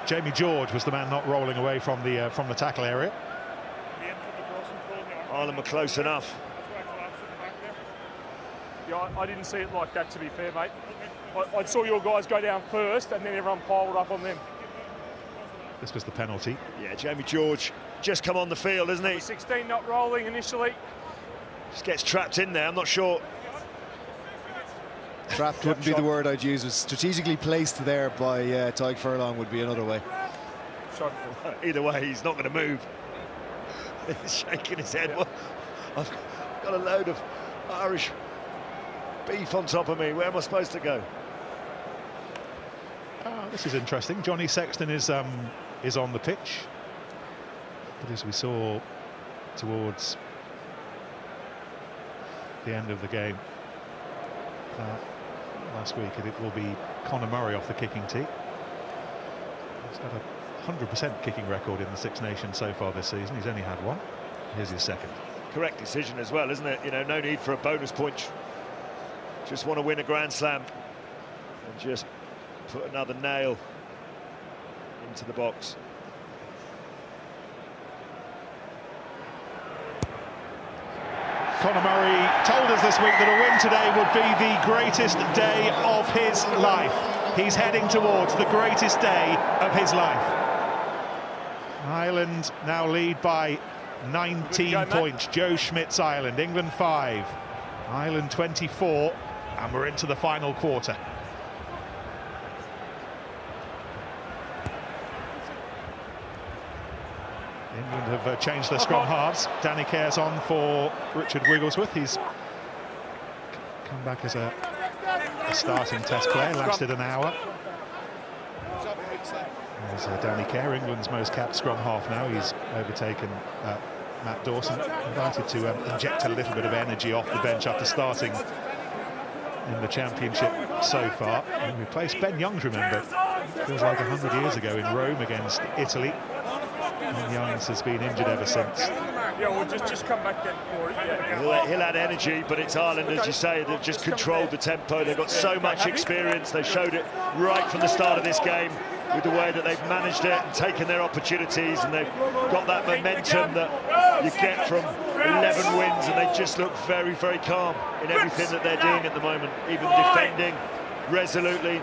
Jamie George was the man not rolling away from the tackle area. Ireland were close enough. Yeah, I didn't see it like that, to be fair, mate. I saw your guys go down first, and then everyone piled up on them. This was the penalty. Yeah, Jamie George just come on the field, isn't he? 16 not rolling initially. Just gets trapped in there, I'm not sure. Trapped wouldn't be the word I'd use. It was strategically placed there by Tadhg Furlong would be another way. Sorry. Either way, he's not going to move. He's shaking his head. Well, I've got a load of Irish beef on top of me. Where am I supposed to go? Well, this is interesting. Johnny Sexton is on the pitch, but as we saw towards the end of the game last week, it will be Conor Murray off the kicking tee. He's got a 100% kicking record in the Six Nations so far this season. He's only had one. Here's his second. Correct decision as well, isn't it? You know, no need for a bonus point. Just want to win a Grand Slam and just put another nail into the box. Conor Murray told us this week that a win today would be the greatest day of his life. He's heading towards the greatest day of his life. Ireland now lead by 19 points. Joe Schmidt's Ireland. England 5. Ireland 24. And we're into the final quarter. England have changed their scrum halves. Danny Care's on for Richard Wigglesworth. He's come back as a starting test player. Lasted an hour. There's Danny Care, England's most capped scrum half now. He's overtaken Matt Dawson. Invited to inject a little bit of energy off the bench after starting in the championship so far. And we placed Ben Youngs, remember, feels like 100 years ago in Rome against Italy. And Youngs has been injured ever since. Yeah, well, just come back then, Corey. Yeah. He'll add energy, but it's Ireland, as you say, they've just controlled the tempo. They've got so much experience. They've showed it right from the start of this game with the way that they've managed it and taken their opportunities, and they've got that momentum that you get from 11 wins, and they just look very, very calm in everything that they're doing at the moment, even defending resolutely.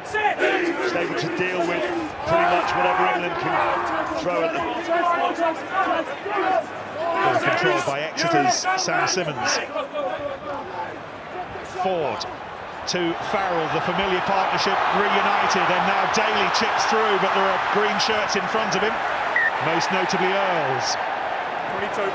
Just able to deal with pretty much whatever England can throw at them. Ball controlled by Exeter's Sam Simmons. Ford to Farrell, the familiar partnership reunited, and now Daly chips through, but there are green shirts in front of him, most notably Earls. 22.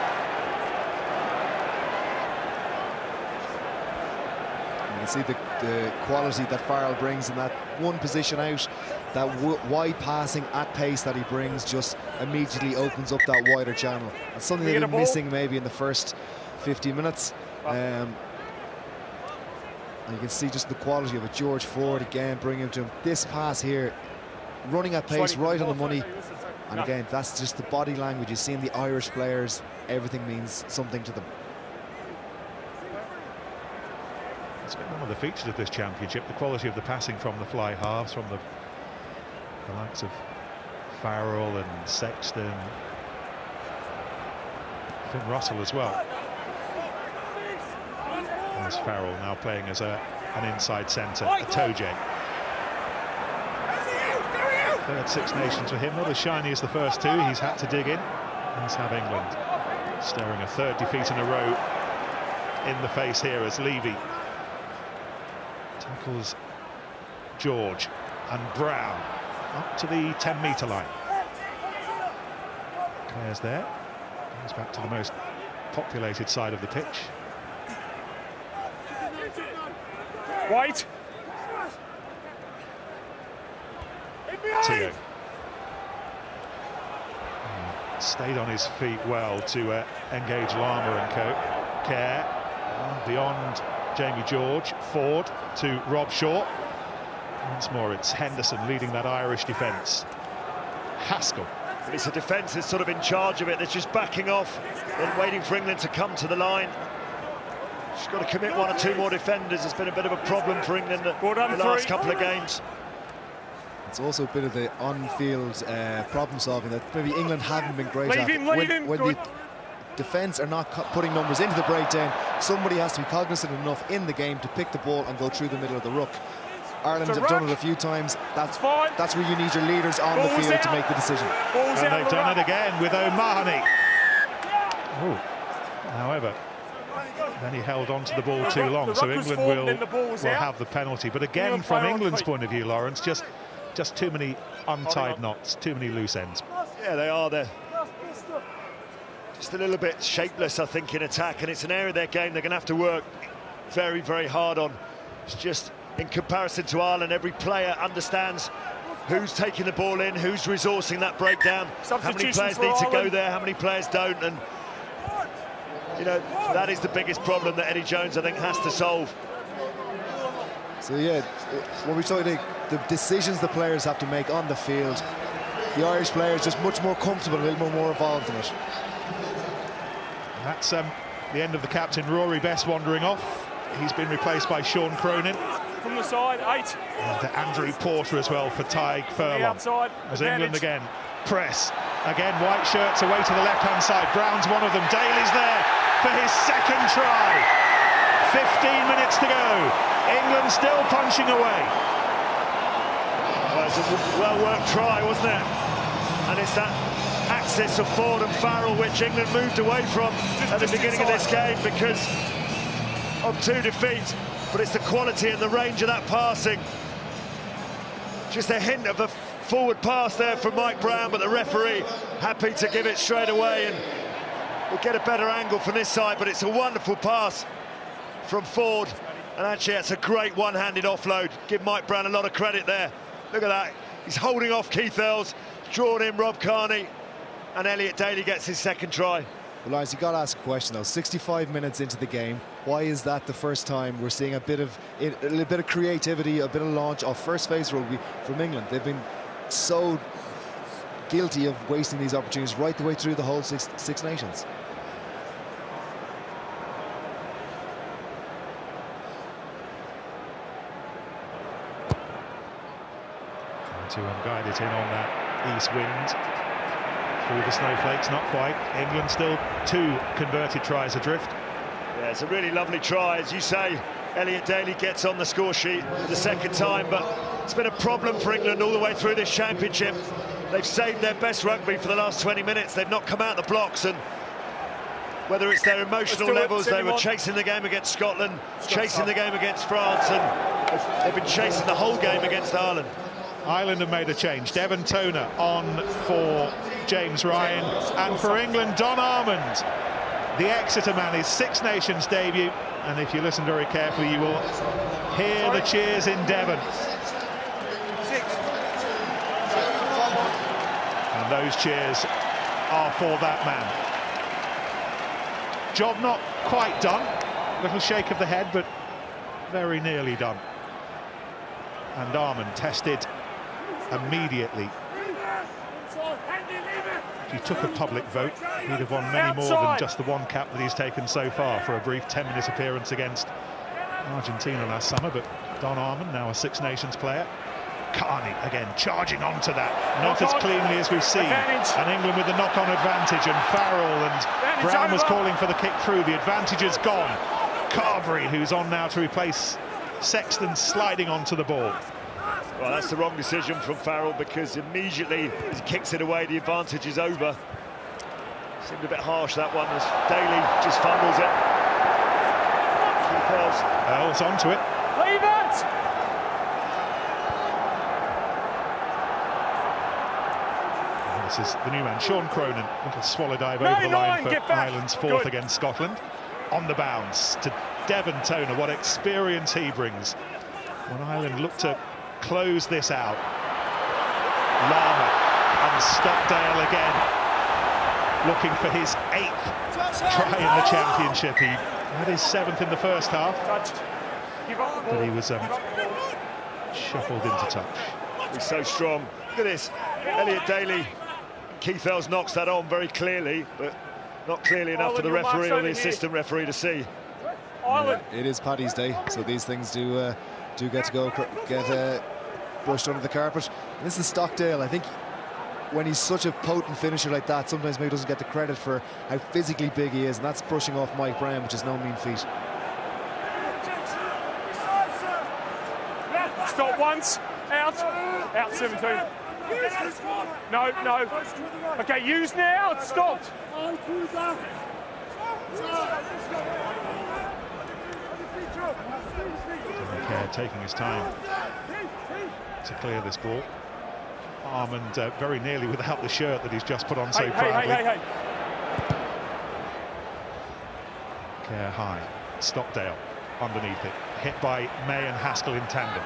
You see the quality that Farrell brings in that one position out, that wide passing at pace that he brings just immediately opens up that wider channel. That's something they've been missing maybe in the first 50 minutes. And you can see just the quality of it. George Ford again bringing him to him. This pass here, running at pace, right on the money. And again, that's just the body language. You see in the Irish players, everything means something to them. It's been one of the features of this championship, the quality of the passing from the fly halves, from the likes of Farrell and Sexton, Finn Russell as well. There's Farrell now playing as an inside centre, a Toje. Third Six Nations for him, not as shiny as the first two. He's had to dig in. Let's have England staring a third defeat in a row in the face here as Levy tackles George, and Brown up to the 10-metre line. Clare's there. Goes back to the most populated side of the pitch. White. Teo. Stayed on his feet well to engage Lama and co. Care. Beyond Jamie George. Ford to Rob Shaw. Once more, it's Henderson leading that Irish defence. Haskell. It's a defence that's sort of in charge of it. They're just backing off and waiting for England to come to the line. She's got to commit one or two more defenders. It's been a bit of a problem for England the last couple of games. It's also a bit of the on-field problem solving that maybe England haven't been great at. When the defence are not putting numbers into the breakdown, somebody has to be cognizant enough in the game to pick the ball and go through the middle of the ruck. Ireland have done it a few times. That's where you need your leaders on the field to make the decision. And they've done it again with O'Mahony. However, then he held on to the ball too long, so England will have the penalty. But again, from England's point of view, Lawrence, just too many untied knots, too many loose ends. Yeah, they are there. Just a little bit shapeless, I think, in attack, and it's an area of their game they're going to have to work very, very hard on. It's just in comparison to Ireland. Every player understands who's taking the ball in, who's resourcing that breakdown, how many players need to go there, how many players don't, and you know, that is the biggest problem that Eddie Jones, I think, has to solve. So yeah, when we talk the decisions the players have to make on the field, the Irish players just much more comfortable, a little more involved in it. That's the end of the captain, Rory Best, wandering off. He's been replaced by Sean Cronin. From the side, 8. And Andrew Porter as well for Tadhg Furlong. Outside, as England again press. Again, white shirts away to the left-hand side. Brown's one of them. Daly's there for his second try. 15 minutes to go. England still punching away. Well, it's a well-worked try, wasn't it? And it's that axis of Ford and Farrell which England moved away from at the beginning of this game because of 2 defeats. But it's the quality and the range of that passing. Just a hint of a forward pass there from Mike Brown, but the referee happy to give it straight away, and we'll get a better angle from this side. But it's a wonderful pass from Ford, and actually it's a great one-handed offload. Give Mike Brown a lot of credit there. Look at that, he's holding off Keith Earls, drawn in Rob Kearney, and Elliot Daly gets his second try. Well, Lawrence, you've got to ask a question though. 65 minutes into the game, why is that the first time we're seeing a little bit of creativity, a bit of launch of first phase rugby from England? They've been so guilty of wasting these opportunities right the way through the whole Six Nations. To guide it in on that east wind through the snowflakes, not quite. England still 2 converted tries adrift. Yeah, it's a really lovely try, as you say. Elliot Daly gets on the score sheet for the second time, but it's been a problem for England all the way through this championship. They've saved their best rugby for the last 20 minutes. They've not come out the blocks, and whether it's their emotional levels, they were chasing the game against Scotland, chasing the game against France, and they've been chasing the whole game against Ireland. Ireland have made a change. Devon Toner on for James Ryan, and for England, Don Armand, the Exeter man, his Six Nations debut. And if you listen very carefully, you will hear the cheers in Devon. And those cheers are for that man. Job not quite done. Little shake of the head, but very nearly done. And Armand tested immediately. If he took a public vote, he'd have won many more than just the 1 cap that he's taken so far for a brief 10-minute appearance against Argentina last summer. But Don Armand, now a Six Nations player. Kearney again charging onto that, not as cleanly as we've seen. And England with the knock-on advantage, and Farrell and Brown was calling for the kick through. The advantage is gone. Carvery, who's on now to replace Sexton, sliding onto the ball. Well, that's the wrong decision from Farrell, because immediately he kicks it away, the advantage is over. Seemed a bit harsh, that one, as Daly just fumbles it. Keith Earls onto it. Leave it! This is the new man, Sean Cronin. Little swallow dive over the line for Ireland's 4th against Scotland. On the bounce to Devon Toner. What experience he brings. When Ireland look to close this out. Lama and Stockdale again, looking for his 8th try in the championship. He had his 7th in the first half, but he was shuffled into touch. He's so strong. Look at this. Elliot Daly, Keith Earls knocks that on very clearly, but not clearly enough for the referee or the assistant referee to see. Yeah, it is Paddy's Day, so these things do get brushed under the carpet. And this is Stockdale. I think when he's such a potent finisher like that, sometimes maybe doesn't get the credit for how physically big he is, and that's brushing off Mike Brown, which is no mean feat. Stop once, out 17. No. Okay, use now, it's stopped. Taking his time to clear this ball. Armand very nearly without the shirt that he's just put on so proudly. Care high. Stockdale underneath it. Hit by May and Haskell in tandem.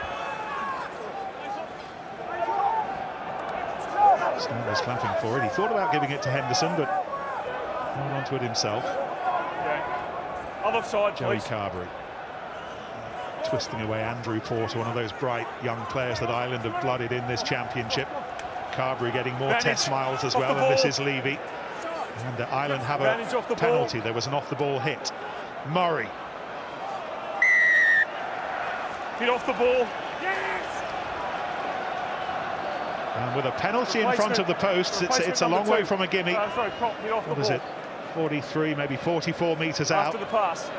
Stan was clapping for it. He thought about giving it to Henderson, but held on to it himself. Yeah. Other side, Joey please. Carberry. Twisting away Andrew Porter, one of those bright young players that Ireland have blooded in this championship. Carberry getting more test miles as well, and this is Levy. And Ireland have a penalty. There was an off-the-ball hit. Murray. Get off the ball. And with a penalty in front of the posts, it's a long way from a gimme. What is it? 43, maybe 44 metres out. After the pass.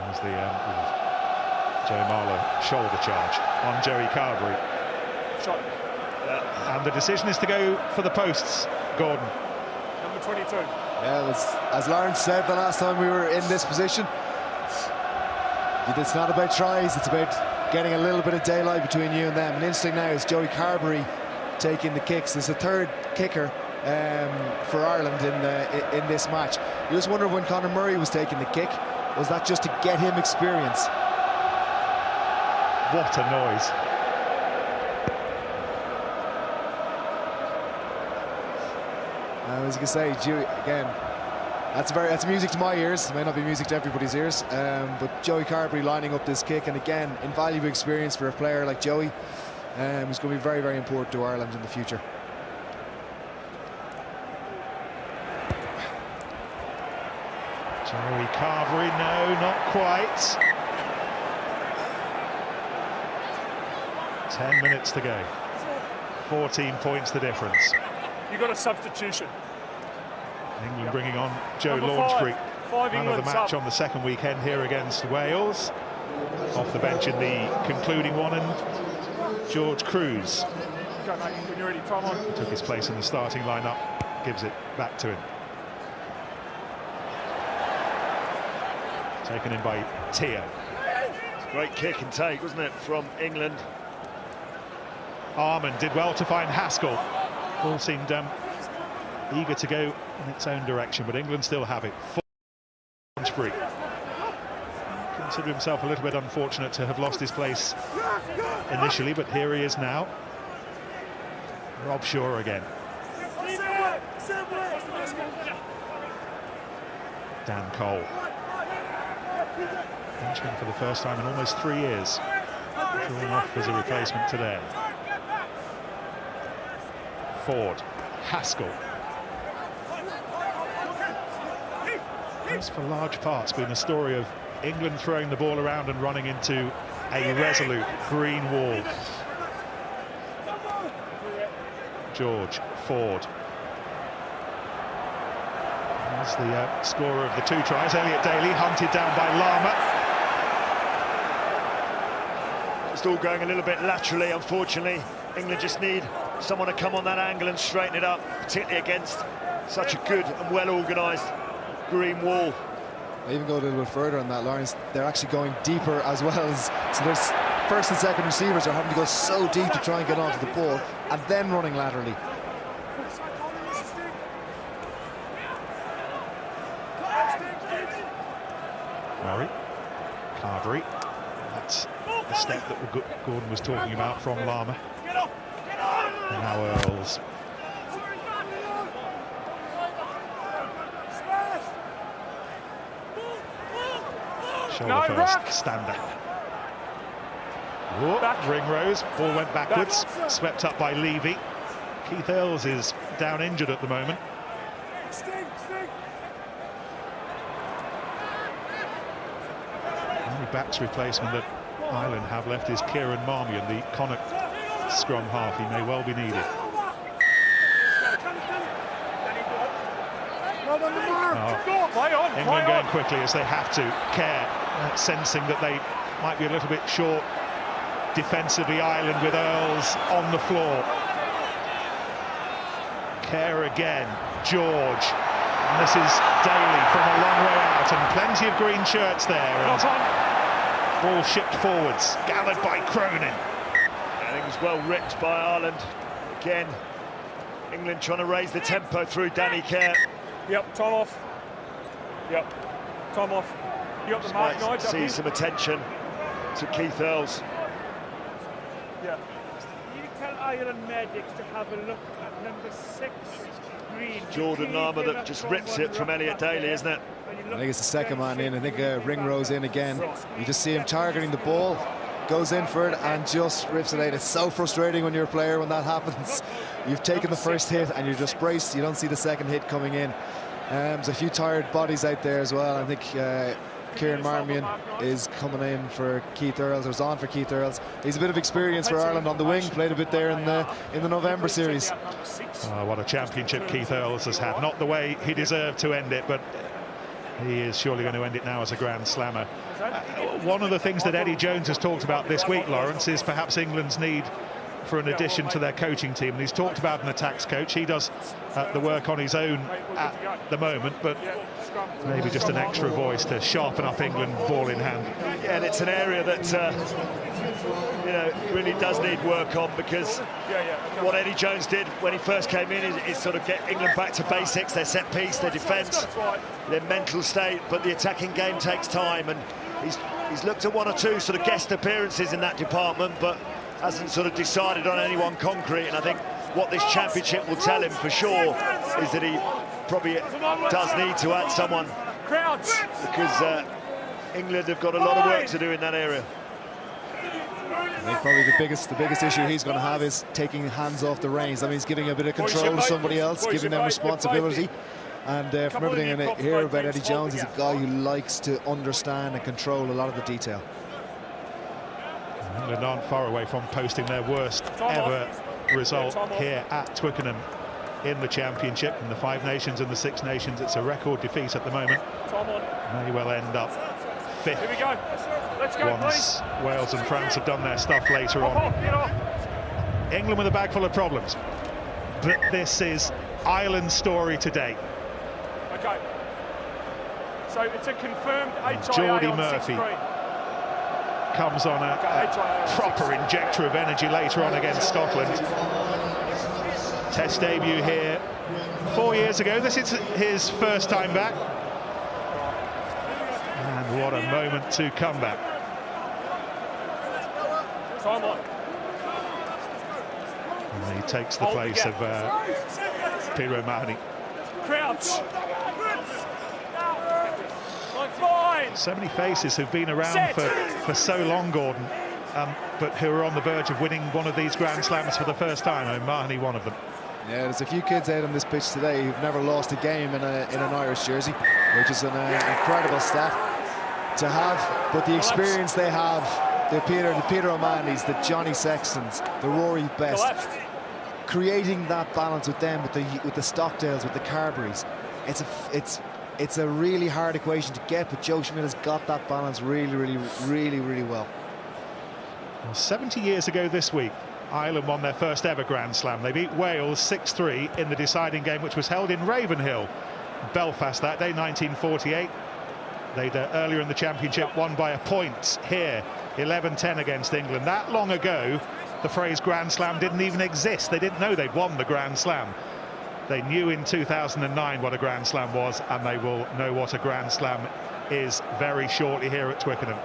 There's the Joe Marlow shoulder charge on Joey Carberry. Shot. And the decision is to go for the posts, Gordon. Number 22. Yeah, as Lawrence said the last time we were in this position, it's not about tries, it's about getting a little bit of daylight between you and them. And instinct now is Joey Carberry taking the kicks. There's a third kicker for Ireland in this match. You just wonder, when Conor Murray was taking the kick, was that just to get him experience? What a noise. As you can say, again, that's music to my ears. It may not be music to everybody's ears, but Joey Carberry lining up this kick, and again, invaluable experience for a player like Joey, who's going to be very, very important to Ireland in the future. Joey Carberry, no, not quite. 10 minutes to go. 14 points the difference. You got a substitution. England bringing on Joe Number Launchbury, five man of the match up on the second weekend here against Wales. Off the bench in the concluding one, and George Cruz Go, mate, when you're ready, time on. took his place in the starting lineup, gives it back to him. Taken in by Teo. Great kick and take, wasn't it, from England? Armand did well to find Haskell. All seemed eager to go in its own direction, but England still have it. Launchbury considered himself a little bit unfortunate to have lost his place initially, but here he is now. Rob Shaw again. Dan Cole. Benchman for the first time in almost 3 years. Drawn off as a replacement today. Ford. Haskell. It's for large parts been a story of England throwing the ball around and running into a resolute green wall. George. Ford. There's the scorer of the 2 tries, Elliot Daly, hunted down by Lama. It's all going a little bit laterally, unfortunately. England just need someone to come on that angle and straighten it up, particularly against such a good and well-organised green wall. I even go a little bit further on that, Lawrence. They're actually going deeper as well. So there's first and second receivers are having to go so deep to try and get onto the ball, and then running laterally. Murray. Carberry. That's the step that Gordon was talking about from Lama. And now Earls. Shoulder first, Stander. Whoop, Ringrose, ball went backwards, swept up by Levy. Keith Earls is down injured at the moment. The only backs replacement that Ireland have left is Kieran Marmion, the Connacht scrum half. He may well be needed. England going quickly as they have to. Kerr sensing that they might be a little bit short defensively. Ireland with Earls on the floor. Kerr again. George. And this is Daly from a long way out, and plenty of green shirts there. And ball shipped forwards, gathered by Cronin. I think it was well ripped by Ireland. Again, England trying to raise the tempo through Danny Kerr. Yep, time off. Yep, time off. You got the mark, Nige, see some attention to Keith Earls. Yeah. You tell Ireland medics to have a look at number 6, green. Jordan Narmer that just rips it from Elliot Daly, isn't it? I think it's the second man in. I think Ringrose in again. You just see him targeting the ball, goes in for it and just rips it out. It's so frustrating when you're a player when that happens. You've taken the first hit and you're just braced. You don't see the second hit coming in. There's a few tired bodies out there as well. I think Kieran Marmion is coming in for Keith Earls, or is on for Keith Earls. He's a bit of experience for Ireland on the wing, played a bit there in the November series. What a championship Keith Earls has had. Not the way he deserved to end it, but he is surely going to end it now as a Grand Slammer. One of the things that Eddie Jones has talked about this week, Lawrence, is perhaps England's need for an addition to their coaching team. And he's talked about an attacks coach. He does the work on his own at the moment, but maybe just an extra voice to sharpen up England ball in hand. Yeah, and it's an area that you know, really does need work on, because what Eddie Jones did when he first came in is sort of get England back to basics, their set piece, their defence, their mental state, but the attacking game takes time, and he's looked at one or two sort of guest appearances in that department, but hasn't sort of decided on anyone concrete. And I think what this championship will tell him for sure is that he probably does need to add someone, because England have got a lot of work to do in that area. I think probably the biggest issue he's going to have is taking hands off the reins. That means giving a bit of control to somebody else, giving them responsibility. And from everything I hear about Eddie Jones, he's a guy who likes to understand and control a lot of the detail. England aren't far away from posting their worst ever result here at Twickenham in the championship. In the 5 Nations and the 6 Nations, it's a record defeat at the moment. May well end up 5th. Here we go. Let's go, once Wales and France have done their stuff later on. England with a bag full of problems, but this is Ireland's story today. Okay. So it's a confirmed HIA Geordie on Murphy 6-3. Comes on a proper injector of energy later on against Scotland. Test debut here 4 years ago. This is his first time back. And what a moment to come back. Time on. And he takes the place of Peter O'Mahony. Crouch. So many faces who've been around for so long, Gordon, but who are on the verge of winning one of these Grand Slams for the first time. O'Mahony, one of them. Yeah, there's a few kids out on this pitch today who've never lost a game in an Irish jersey, which is an incredible stat to have. But the experience they have, the Peter O'Mahanys, the Johnny Sextons, the Rory Best, creating that balance with them, with the Stockdales, with the Carberries, it's a really hard equation to get, but Joe Schmidt has got that balance really well. Well, 70 years ago this week, Ireland won their first ever Grand Slam. They beat Wales 6-3 in the deciding game, which was held in Ravenhill, Belfast, that day, 1948. They'd earlier in the championship won by a point here, 11-10 against England. That long ago, the phrase Grand Slam didn't even exist. They didn't know they'd won the Grand Slam. They knew in 2009 what a Grand Slam was, and they will know what a Grand Slam is very shortly here at Twickenham.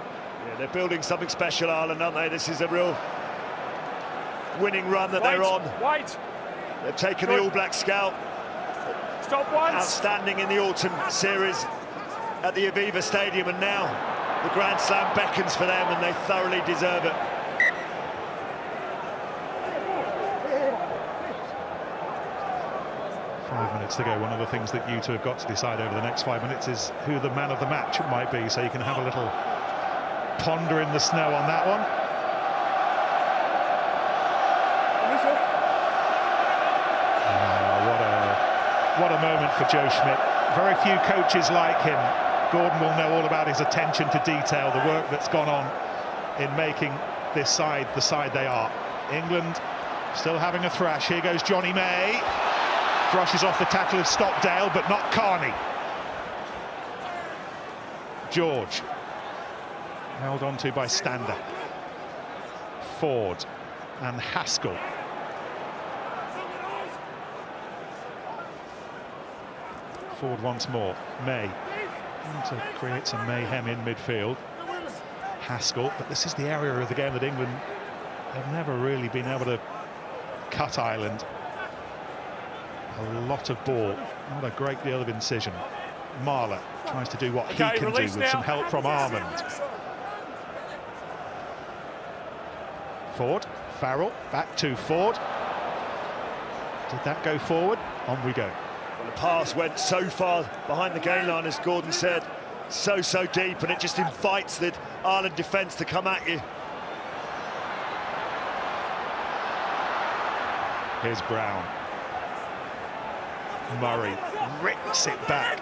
Yeah, they're building something special, Ireland, aren't they? This is a real winning run that they're on. They've taken the All Black Scout. Stop once. Outstanding in the autumn series at the Aviva Stadium, and now the Grand Slam beckons for them, and they thoroughly deserve it. To go. One of the things that you two have got to decide over the next 5 minutes is who the man of the match might be, so you can have a little ponder in the snow on that one. What a moment for Joe Schmidt. Very few coaches like him. Gordon will know all about his attention to detail, the work that's gone on in making this side the side they are. England still having a thrash. Here goes Johnny May. Brushes off the tackle of Stockdale, but not Carney. George. Held on to by Stander. Ford and Forward once more. May. To create some mayhem in midfield. Haskell, but this is the area of the game that England have never really been able to cut Ireland. A lot of ball, not a great deal of incision. Marler tries to do what he can do with some help from Armand. Ford, Farrell, back to Ford. Did that go forward? On we go. Well, the pass went so far behind the gain line, as Gordon said, so deep, and it just invites the Ireland defence to come at you. Here's Brown. Murray rips it back.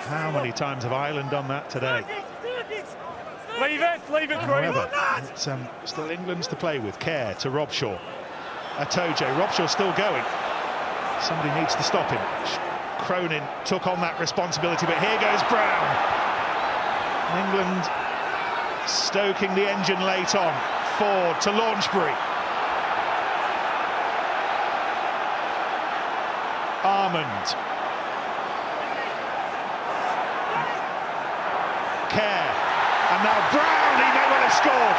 How many times have Ireland done that today? Leave it, However, it's still England's to play with. Kerr to Robshaw. Atoje, Robshaw still going. Somebody needs to stop him. Cronin took on that responsibility, but here goes Brown. England stoking the engine late on. Ford to Launchbury. Armand. Kerr. And now Brown, he may well have scored.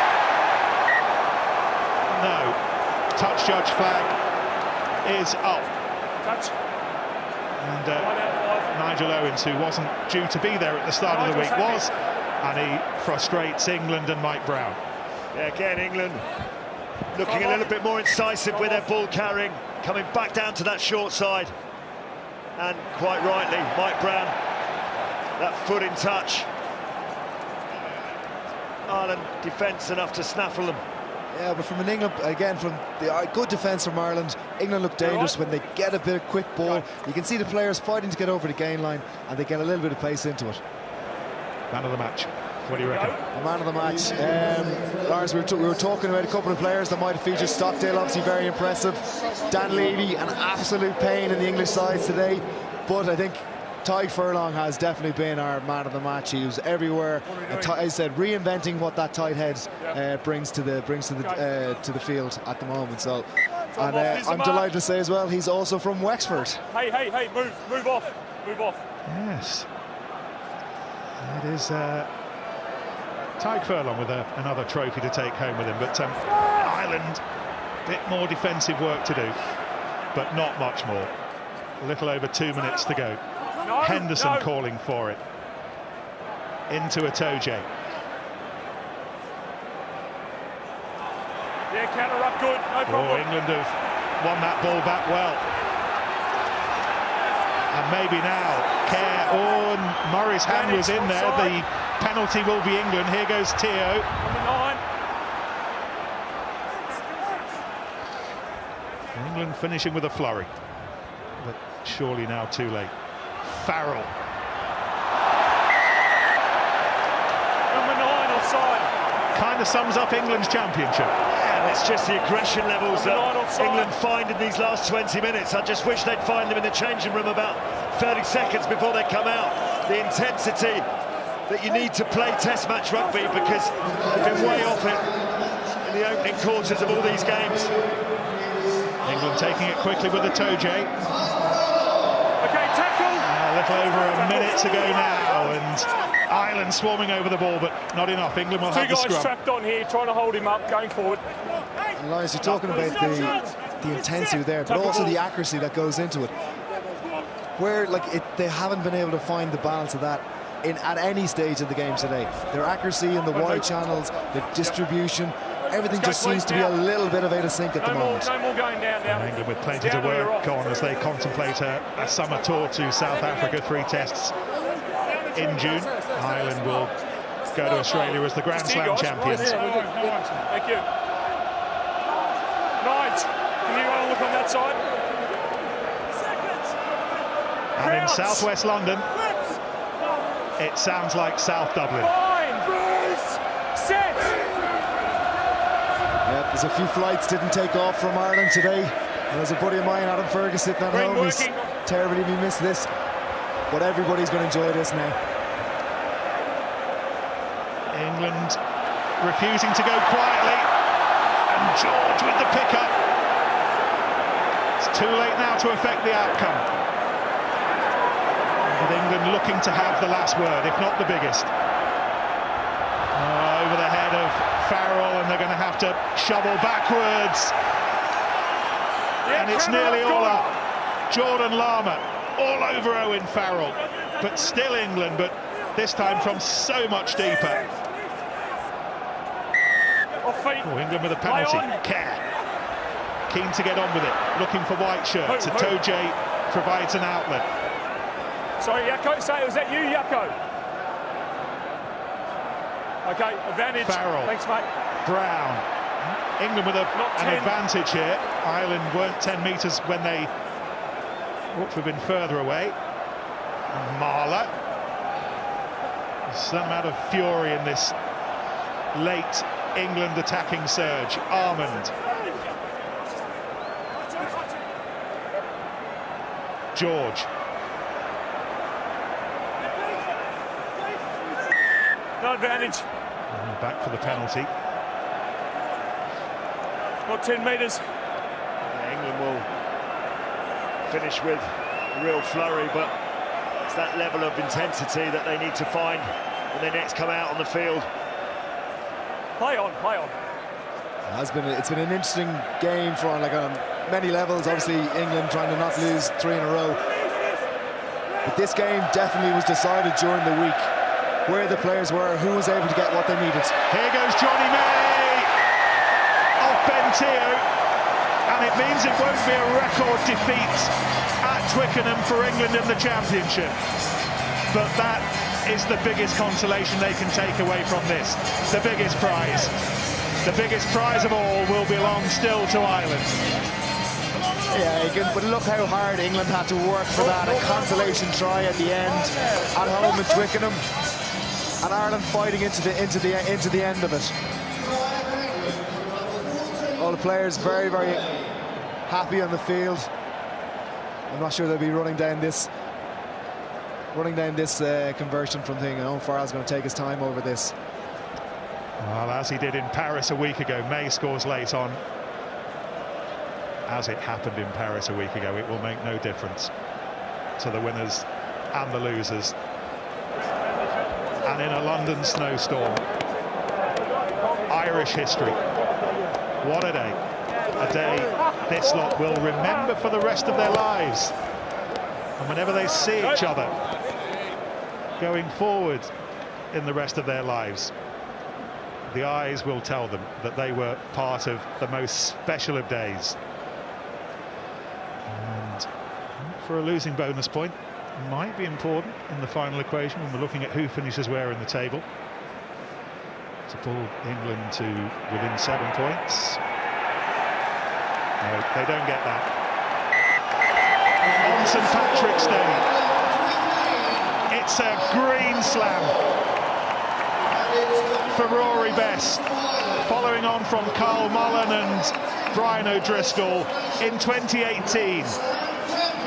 No. Touch judge flag is up. Touch. And Nigel Owens, who wasn't due to be there at the start of the week, was. And he frustrates England and Mike Brown. Yeah, again, England looking a little bit more incisive with their ball carrying, coming back down to that short side. And quite rightly, Mike Brown, that foot in touch. Ireland defence enough to snaffle them. Yeah, but from an England, again, from the good defence from Ireland, England look dangerous when they get a bit of quick ball. You can see the players fighting to get over the gain line, and they get a little bit of pace into it. Man of the match. What do you reckon? The man of the match. Lars, we were talking about a couple of players that might have featured. Stockdale, obviously very impressive. Dan Levy, an absolute pain in the English sides today. But I think Tadhg Furlong has definitely been our man of the match. He was everywhere. As I said, reinventing what that tight head brings to the field at the moment. So, and I'm delighted to say as well, he's also from Wexford. Hey, move off. Yes. It is Tadhg Furlong with another trophy to take home with him, but Ireland, a bit more defensive work to do, but not much more. A little over 2 minutes to go. Henderson calling for it. Into Atoje. Yeah, counter up good, no problem. England have won that ball back well. And maybe now, Kerr, and Murray's hand was in there. The penalty will be England. Here goes Teo. England finishing with a flurry, but surely now too late. Farrell. Number 9 offside. Kind of sums up England's championship. And it's just the aggression levels that England find in these last 20 minutes. I just wish they'd find them in the changing room about 30 seconds before they come out. The intensity that you need to play Test match rugby, because they've been way off it in the opening quarters of all these games. England taking it quickly with Atoje. Okay, tackle. A little over a minute to go now, and Ireland swarming over the ball, but not enough. England will have the scrum. Two guys trapped on here, trying to hold him up, going forward. And Lars, you're talking about the intensity there, but also the accuracy that goes into it. Where they haven't been able to find the balance of that at any stage of the game today. Their accuracy in the wide channels, the distribution, everything just seems to be a little bit of out of sync at the moment. No more going down now. England with plenty to work on as they contemplate a summer tour to South Africa, 3 tests in June. Ireland will go to Australia as the Grand Slam champions. Thank you. Nige, can you go and look on that side? And in southwest London, it sounds like South Dublin. Set. Yep, there's a few flights didn't take off from Ireland today. And there's a buddy of mine, Adam Fergus, sitting at home. He's terribly missed this, but everybody's going to enjoy this now. England refusing to go quietly, and George with the pickup. It's too late now to affect the outcome. With England looking to have the last word, if not the biggest. Over the head of Farrell, and they're going to have to shovel backwards. And it's nearly all up. Jordan Lama all over Owen Farrell. But still England, but this time from so much deeper. Oh, England with a penalty. Kerr keen to get on with it, looking for white shirts. Itoje provides an outlet. Sorry, Yako, was that you, Yako? Okay, advantage. Farrell. Thanks, mate. Brown. England with an advantage here. Ireland weren't 10 metres when they ought to have been further away. And Marler. There's some amount of fury in this late England attacking surge. Armand. George. No advantage. And back for the penalty. Not 10 metres. England will finish with a real flurry, but it's that level of intensity that they need to find when they next come out on the field. Play on, play on. It's been an interesting game for on many levels. Obviously, England trying to not lose 3 in a row. But this game definitely was decided during the week. Where the players were, who was able to get what they needed. Here goes Johnny May off Bentio, and it means it won't be a record defeat at Twickenham for England in the Championship. But that is the biggest consolation they can take away from this. The biggest prize. The biggest prize of all will belong still to Ireland. Yeah, but look how hard England had to work for that. A consolation try at the end, at home in Twickenham. And Ireland fighting into the end of it. All the players very, very happy on the field. I'm not sure they'll be running down this conversion from thing. Owen Farrell's going to take his time over this. Well, as he did in Paris a week ago, May scores late on. As it happened in Paris a week ago, it will make no difference to the winners and the losers. And in a London snowstorm, Irish history. What a day. A day this lot will remember for the rest of their lives. And whenever they see each other going forward in the rest of their lives, the eyes will tell them that they were part of the most special of days. And for a losing bonus point, might be important in the final equation when we're looking at who finishes where in the table, to pull England to within 7 points. No, they don't get that. On St Patrick's Day, it's a green slam for Rory Best, following on from Carl Mullen and Brian O'Driscoll in 2018.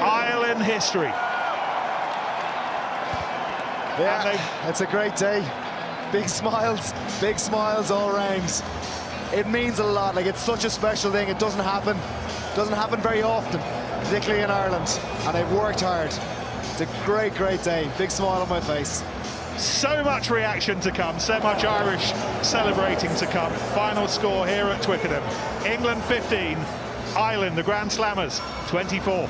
Ireland history. Yeah, it's a great day. Big smiles all around. It means a lot. Like, it's such a special thing. It doesn't happen very often, particularly in Ireland. And they've worked hard. It's a great, great day. Big smile on my face. So much reaction to come, so much Irish celebrating to come. Final score here at Twickenham. England 15, Ireland, the Grand Slammers, 24.